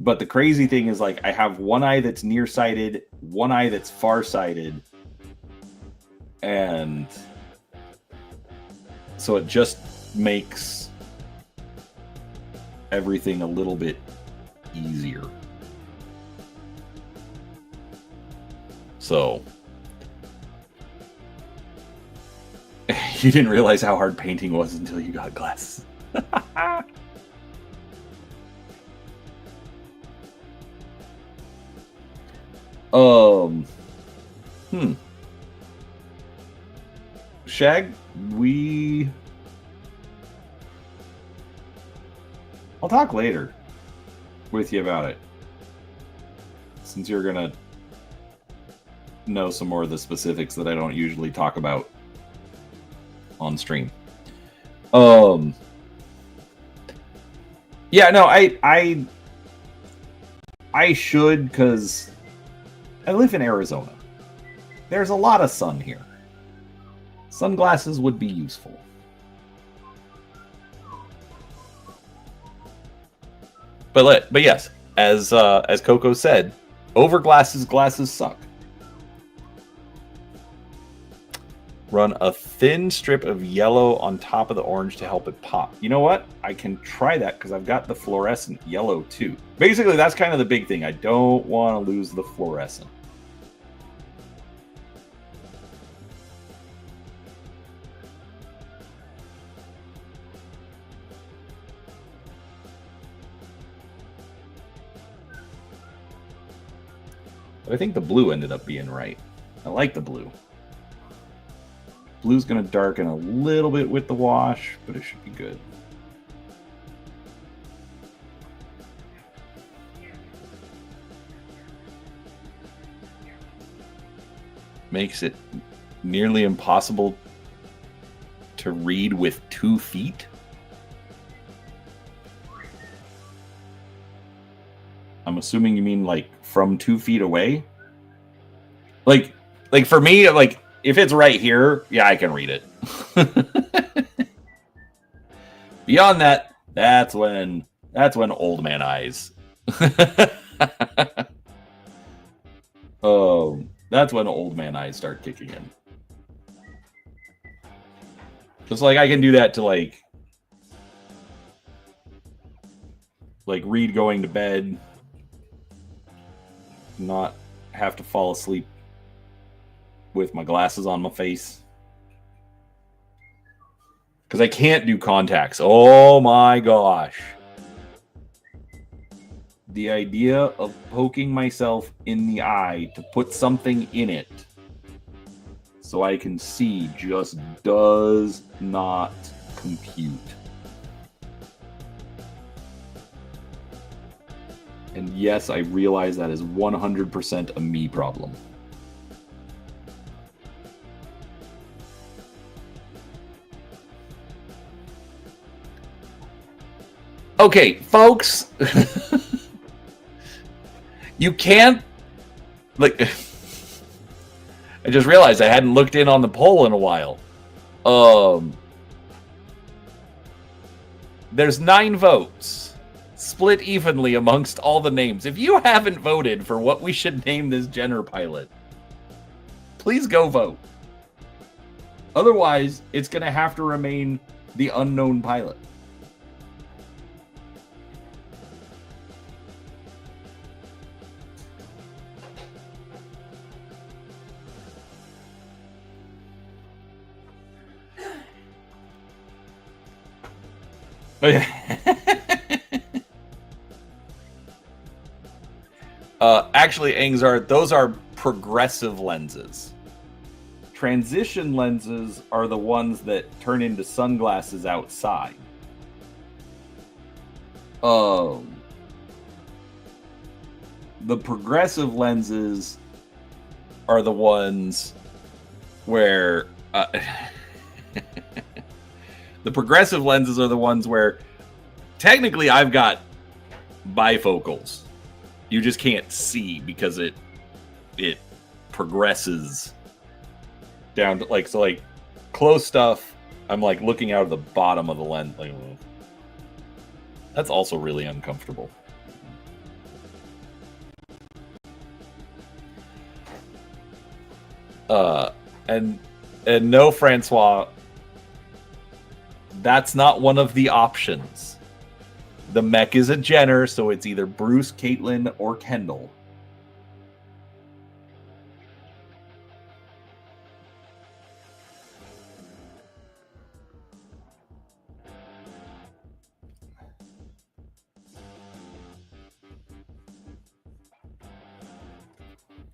But the crazy thing is, like, I have one eye that's nearsighted, one eye that's farsighted, and so it just makes everything a little bit easier. So you didn't realize how hard painting was until you got glasses. Shag, I'll talk later with you about it, since you're gonna know some more of the specifics that I don't usually talk about on stream. Yeah, no, I should, because I live in Arizona. There's a lot of sun here. Sunglasses would be useful. But yes, as Coco said, over glasses suck. Run a thin strip of yellow on top of the orange to help it pop. You know what? I can try that because I've got the fluorescent yellow too. Basically, that's kind of the big thing. I don't want to lose the fluorescent. But I think the blue ended up being right. I like the blue. Blue's going to darken a little bit with the wash, but it should be good. Makes it nearly impossible to read with 2 feet. I'm assuming you mean like from 2 feet away. Like for me, like if it's right here, yeah, I can read it. Beyond that, that's when old man eyes. Oh, that's when old man eyes start kicking in. Just like I can do that to like read going to bed, not have to fall asleep with my glasses on my face. Because I can't do contacts. Oh my gosh. The idea of poking myself in the eye to put something in it so I can see just does not compute. And yes, I realize that is 100% a me problem. Okay, folks. You can't, like, I just realized I hadn't looked in on the poll in a while. There's 9 votes, split evenly amongst all the names. If you haven't voted for what we should name this Jenner pilot, please go vote. Otherwise, it's going to have to remain the unknown pilot. actually, Angzar, those are progressive lenses. Transition lenses are the ones that turn into sunglasses outside. The progressive lenses are the ones where the progressive lenses are the ones where technically I've got bifocals. You just can't see because it progresses down to like close stuff. I'm like looking out of the bottom of the lens. Like, that's also really uncomfortable. And no, Francois, that's not one of the options. The mech is a Jenner, so it's either Bruce, Caitlin, or Kendall.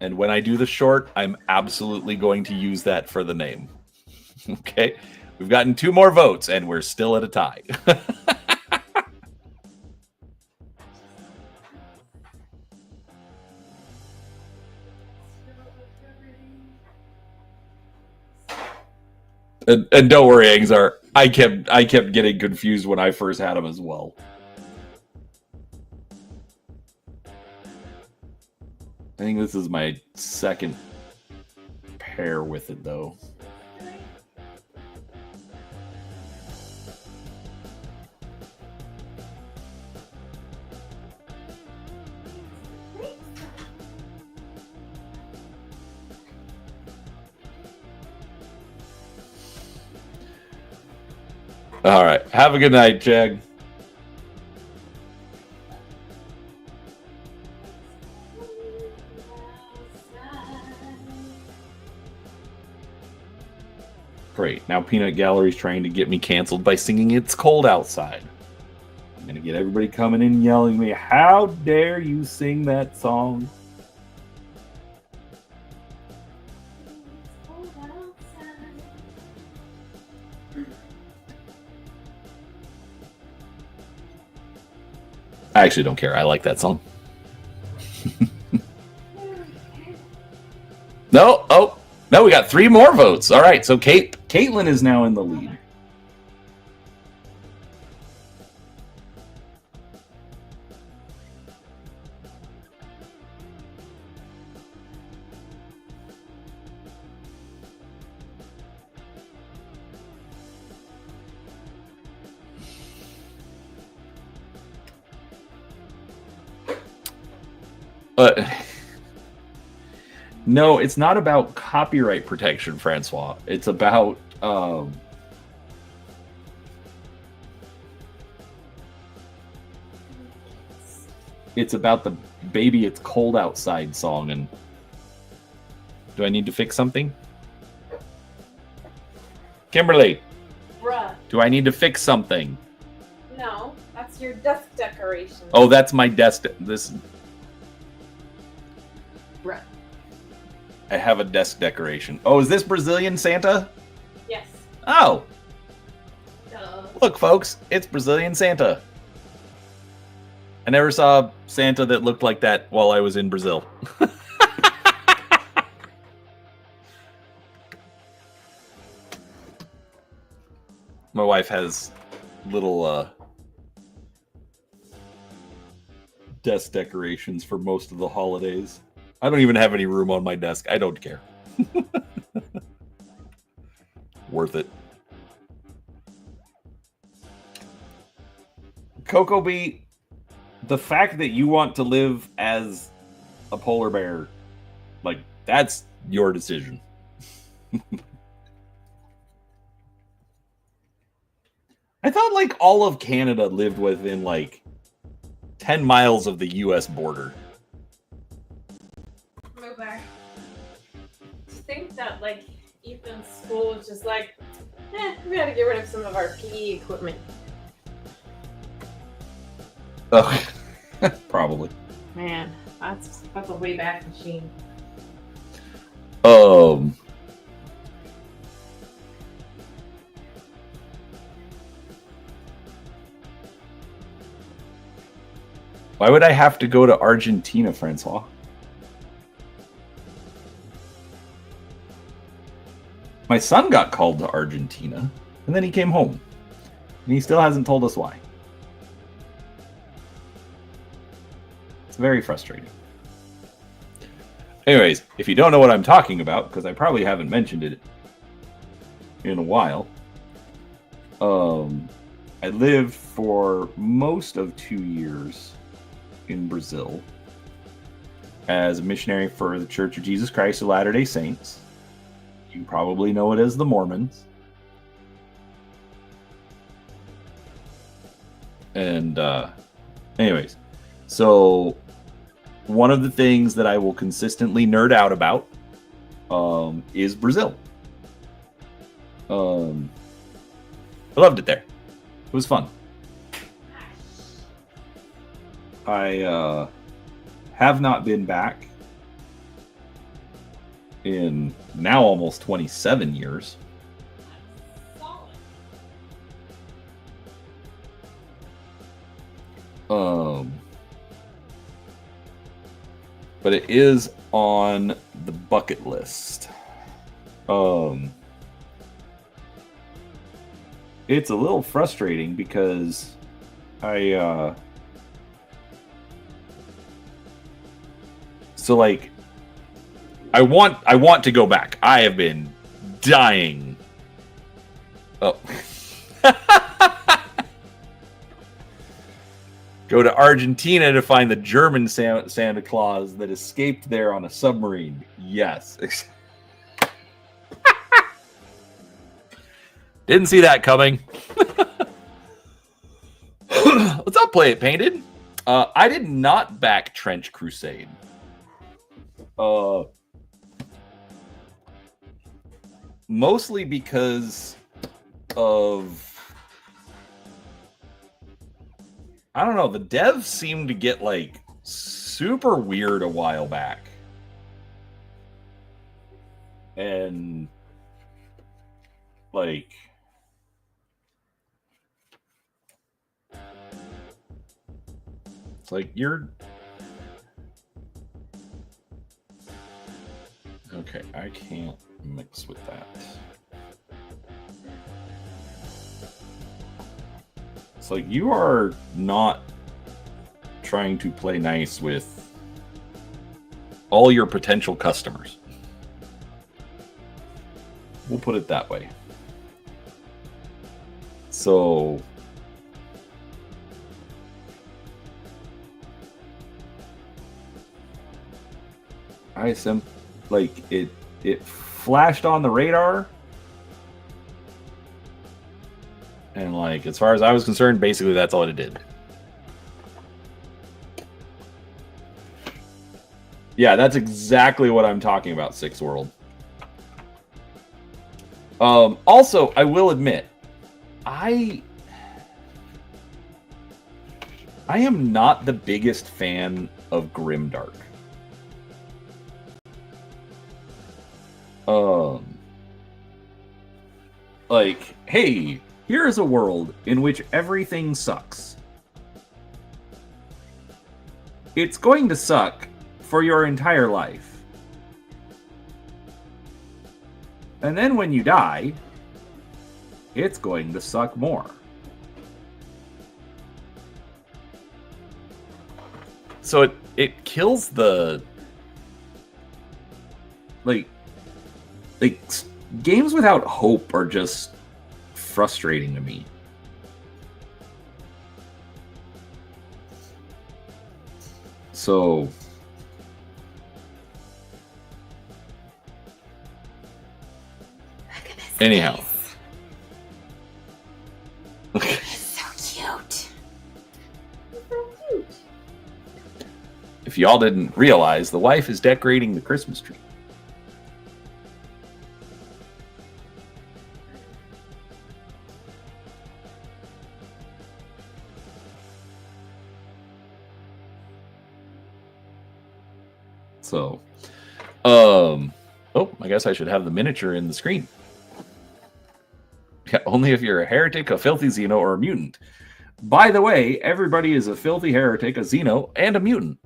And when I do the short, I'm absolutely going to use that for the name. Okay? We've gotten 2 more votes, and we're still at a tie. And don't worry, Angzar. I kept getting confused when I first had him as well. I think this is my second pair with it, though. All right. Have a good night, Jag. Great. Now Peanut Gallery's trying to get me canceled by singing It's Cold Outside. I'm going to get everybody coming in yelling at me, how dare you sing that song? I actually don't care. I like that song. No. Oh, no, we got 3 more votes. All right. So Caitlin is now in the lead. No, it's not about copyright protection, Francois. It's about the Baby It's Cold Outside song. And do I need to fix something? Kimberly, Bruh. do I need to fix something? No, that's your desk decoration. Oh, that's my desk. Bruh. I have a desk decoration. Oh, is this Brazilian Santa? Yes. Oh, Duh. look, folks, it's Brazilian Santa. I never saw Santa that looked like that while I was in Brazil. My wife has little desk decorations for most of the holidays. I don't even have any room on my desk. I don't care. Worth it. Coco Bee, the fact that you want to live as a polar bear, like, that's your decision. I thought, like, all of Canada lived within, like, 10 miles of the U.S. border. Move back. To think that, like, Ethan's school is just like, we gotta get rid of some of our PE equipment. Oh, probably. Man, That's a way back machine. Why would I have to go to Argentina, Francois? My son got called to Argentina, and then he came home. And he still hasn't told us why. It's very frustrating. Anyways, if you don't know what I'm talking about, because I probably haven't mentioned it in a while, I lived for most of 2 years in Brazil as a missionary for the Church of Jesus Christ of Latter-day Saints. You probably know it as the Mormons. And anyways, so one of the things that I will consistently nerd out about is Brazil. I loved it there. It was fun. I have not been back in now almost 27 years. But it is on the bucket list. It's a little frustrating because so like I want to go back. I have been dying. Oh. Go to Argentina to find the German Santa Claus that escaped there on a submarine. Yes. Didn't see that coming. What's up, Play It Painted? I did not back Trench Crusade. Mostly because of... I don't know, the devs seemed to get, like, super weird a while back. And, like... It's like, you're... Okay, I can't mix with that. It's like, you are not trying to play nice with all your potential customers. We'll put it that way. So... like, it flashed on the radar. And, like, as far as I was concerned, basically that's all it did. Yeah, that's exactly what I'm talking about, Six World. Also, I will admit, I am not the biggest fan of Grimdark. Like, hey, here's a world in which everything sucks. It's going to suck for your entire life. And then when you die, it's going to suck more. So it kills the... Like, games without hope are just frustrating to me. So... Anyhow. It's so cute. So cute. If y'all didn't realize, the wife is decorating the Christmas tree. So, oh, I guess I should have the miniature in the screen. Yeah, only if you're a heretic, a filthy Xeno, or a mutant. By the way, everybody is a filthy heretic, a Xeno, and a mutant.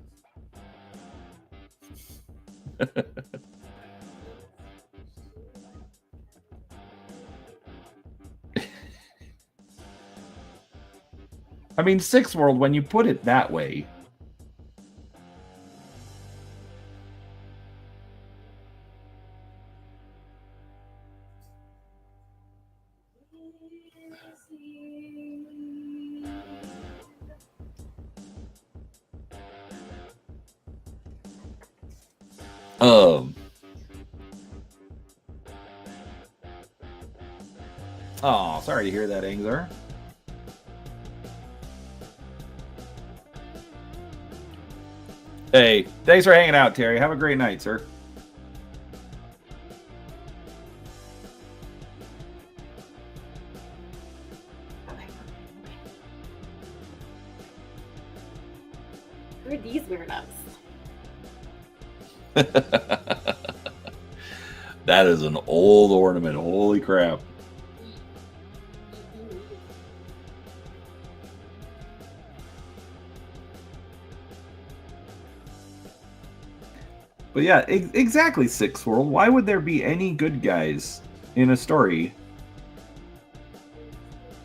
I mean, Sixth World, when you put it that way. Oh, sorry to hear that, Angzar. Hey, thanks for hanging out, Terry. Have a great night, sir. Who are these weirdos? That is an old ornament. Holy crap. But yeah, exactly, Sixth World. Why would there be any good guys in a story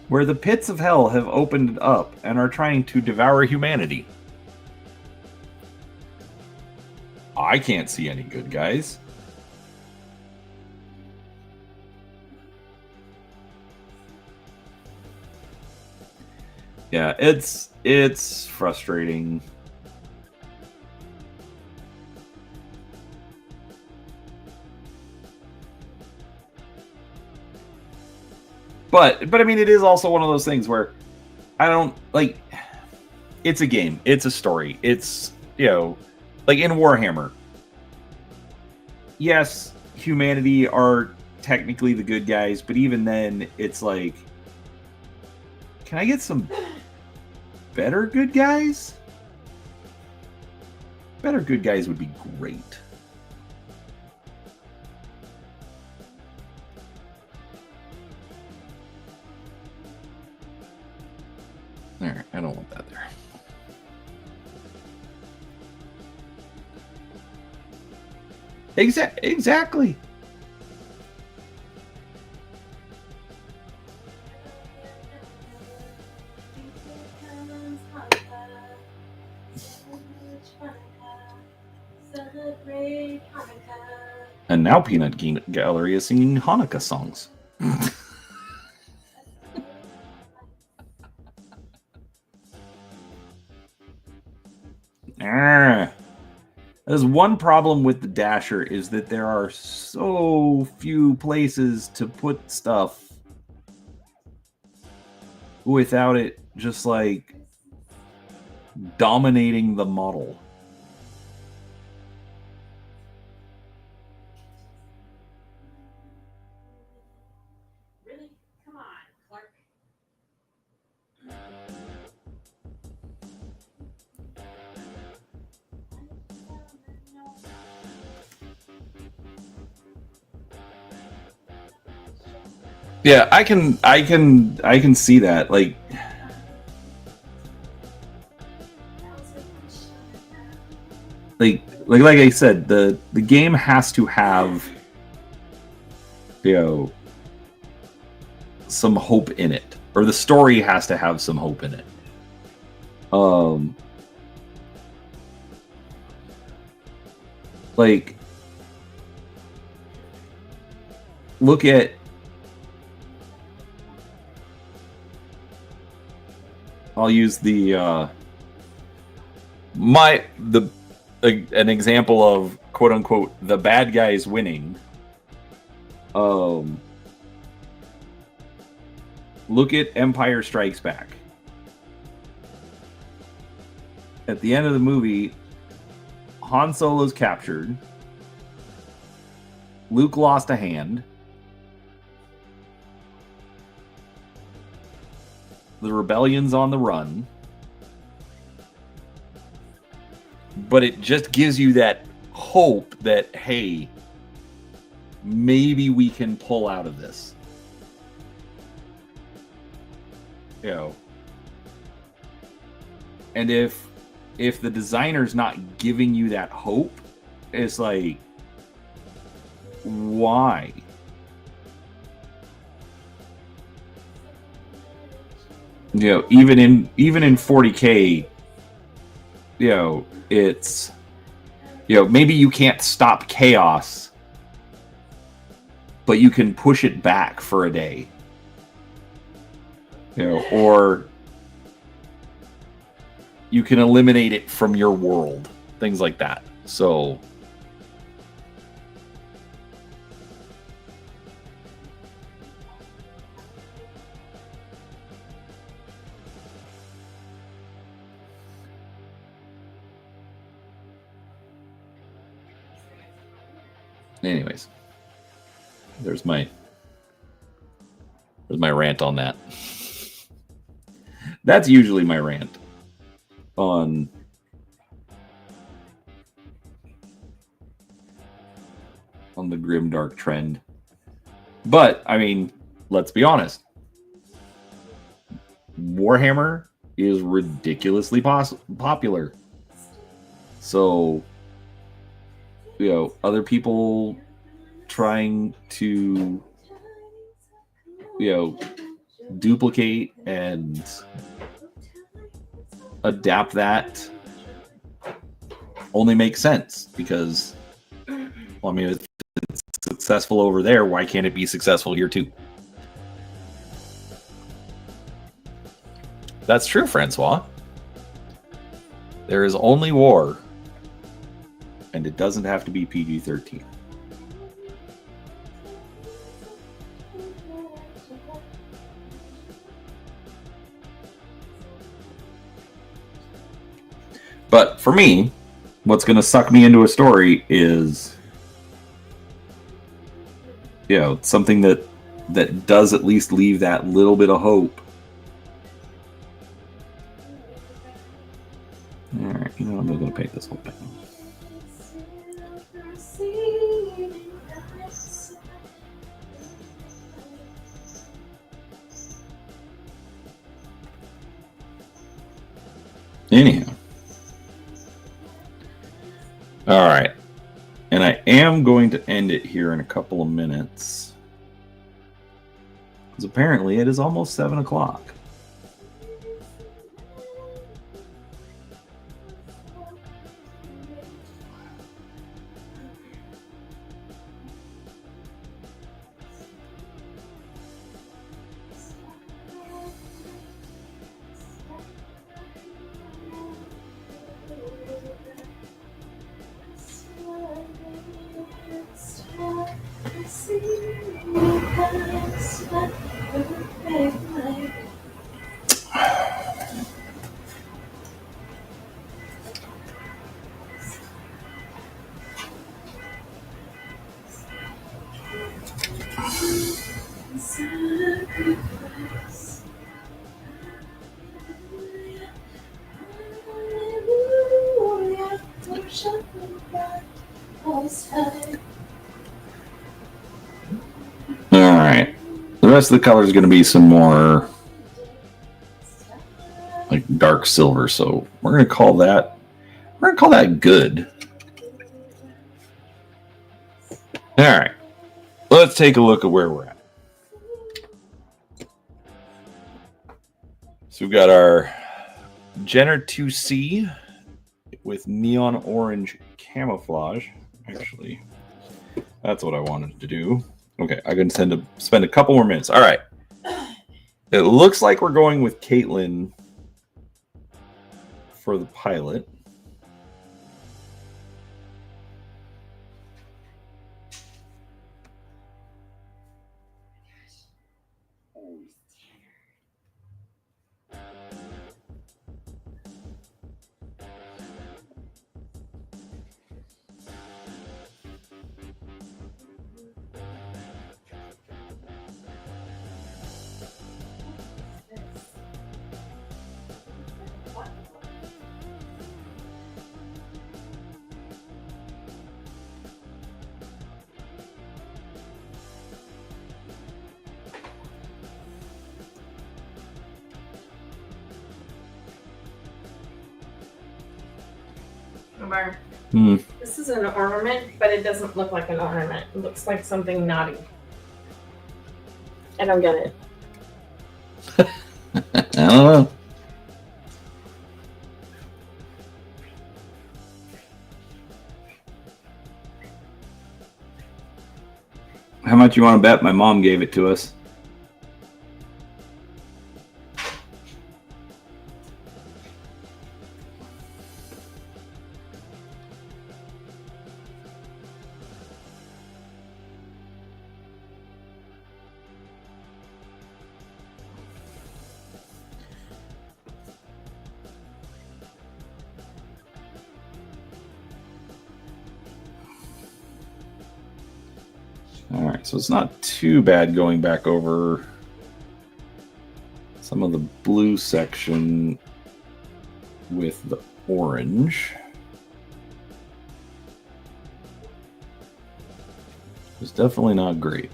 where the pits of hell have opened up and are trying to devour humanity? I can't see any good guys. Yeah, it's frustrating. But I mean, it is also one of those things where I don't like. It's a game. It's a story. It's, you know, like in Warhammer. Yes, humanity are technically the good guys, but even then, it's like, can I get some better good guys? Better good guys would be great. There, I don't want that there. Exactly. And now Peanut Gallery is singing Hanukkah songs. There's one problem with the Dasher is that there are so few places to put stuff without it just like dominating the model. Really? Come on, Clark. Yeah, I can see that. Like I said, the game has to have, you know, some hope in it, or the story has to have some hope in it. Like, look at I'll use the an example of quote unquote the bad guys winning. Look at Empire Strikes Back. At the end of the movie, Han Solo's captured. Luke lost a hand. The rebellion's on the run. But it just gives you that hope that, hey, maybe we can pull out of this. You know, and if the designer's not giving you that hope, it's like, why? You know, even in 40K, you know, it's, you know, maybe you can't stop chaos, but you can push it back for a day. You know, or you can eliminate it from your world. Things like that. So anyways, there's my rant on that. That's usually my rant on the grimdark trend. But I mean, let's be honest. Warhammer is ridiculously popular. So, you know, other people trying to, you know, duplicate and adapt that only makes sense because, well, I mean, if it's successful over there, why can't it be successful here too? That's true, Francois. There is only war, and it doesn't have to be PG-13. But for me, what's going to suck me into a story is, you know, something that does at least leave that little bit of hope. All right, you know, I'm going to paint this whole thing. Anyhow. All right. And I am going to end it here in a couple of minutes. Because apparently it is almost 7 o'clock. Alright. The rest of the color is going to be some more like dark silver, so we're going to call that good. Alright. Let's take a look at where we're at. So we've got our Jenner 2C with neon orange camouflage. Actually, that's what I wanted to do. Okay, I can tend to spend a couple more minutes. All right. It looks like we're going with Caitlin for the pilot. Amber, Hmm. this is an ornament, but it doesn't look like an ornament. It looks like something naughty. I don't get it. I don't know. How much you want to bet my mom gave it to us? All right, so it's not too bad going back over some of the blue section with the orange. It's definitely not great.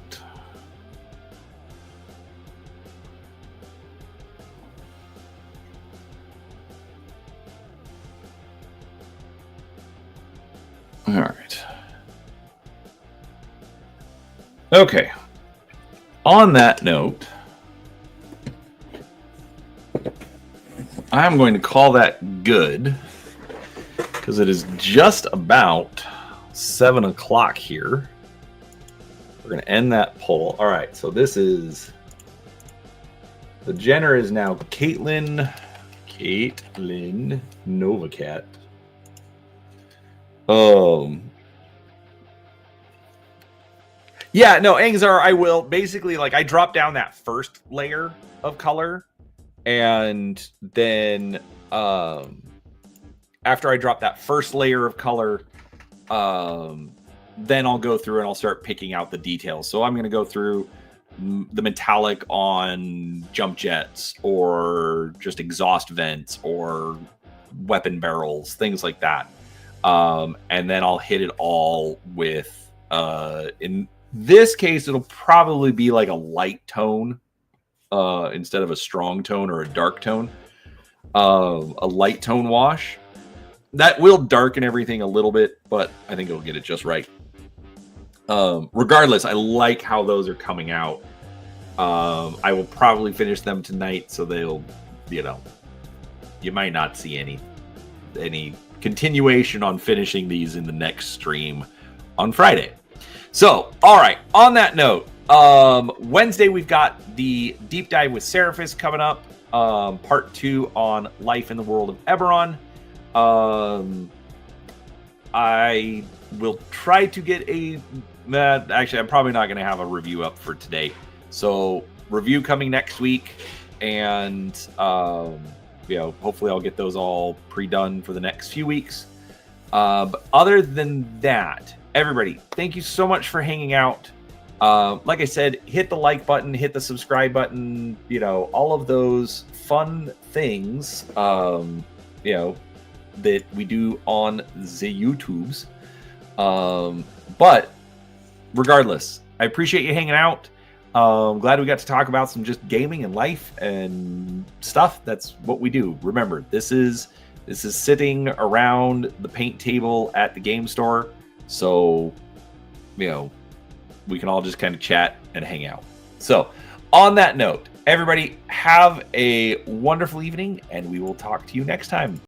All right. Okay. On that note, I'm going to call that good because it is just about 7 o'clock here. We're going to end that poll. All right. So this is the Jenner is now Caitlin Novacat. Yeah, no, Angzar, I will. Basically, like, I drop down that first layer of color, and then after I drop that first layer of color, then I'll go through and I'll start picking out the details. So I'm going to go through the metallic on jump jets, or just exhaust vents, or weapon barrels, things like that. And then I'll hit it all with, in this case, it'll probably be like a light tone instead of a strong tone or a dark tone. A light tone wash. That will darken everything a little bit, but I think it'll get it just right. Regardless, I like how those are coming out. I will probably finish them tonight, so they'll, you might not see any continuation on finishing these in the next stream on Friday. So, all right, on that note, Wednesday we've got the deep dive with Seraphis coming up, part 2 on life in the world of Eberron. I will try to get actually, I'm probably not going to have a review up for today. So, review coming next week, and hopefully I'll get those all pre-done for the next few weeks. But other than that, everybody, thank you so much for hanging out. Like I said, hit the like button, hit the subscribe button, all of those fun things, that we do on the YouTubes. But regardless, I appreciate you hanging out. Glad we got to talk about some just gaming and life and stuff. That's what we do. Remember, this is sitting around the paint table at the game store. So, we can all just kind of chat and hang out. So, on that note, everybody have a wonderful evening, and we will talk to you next time.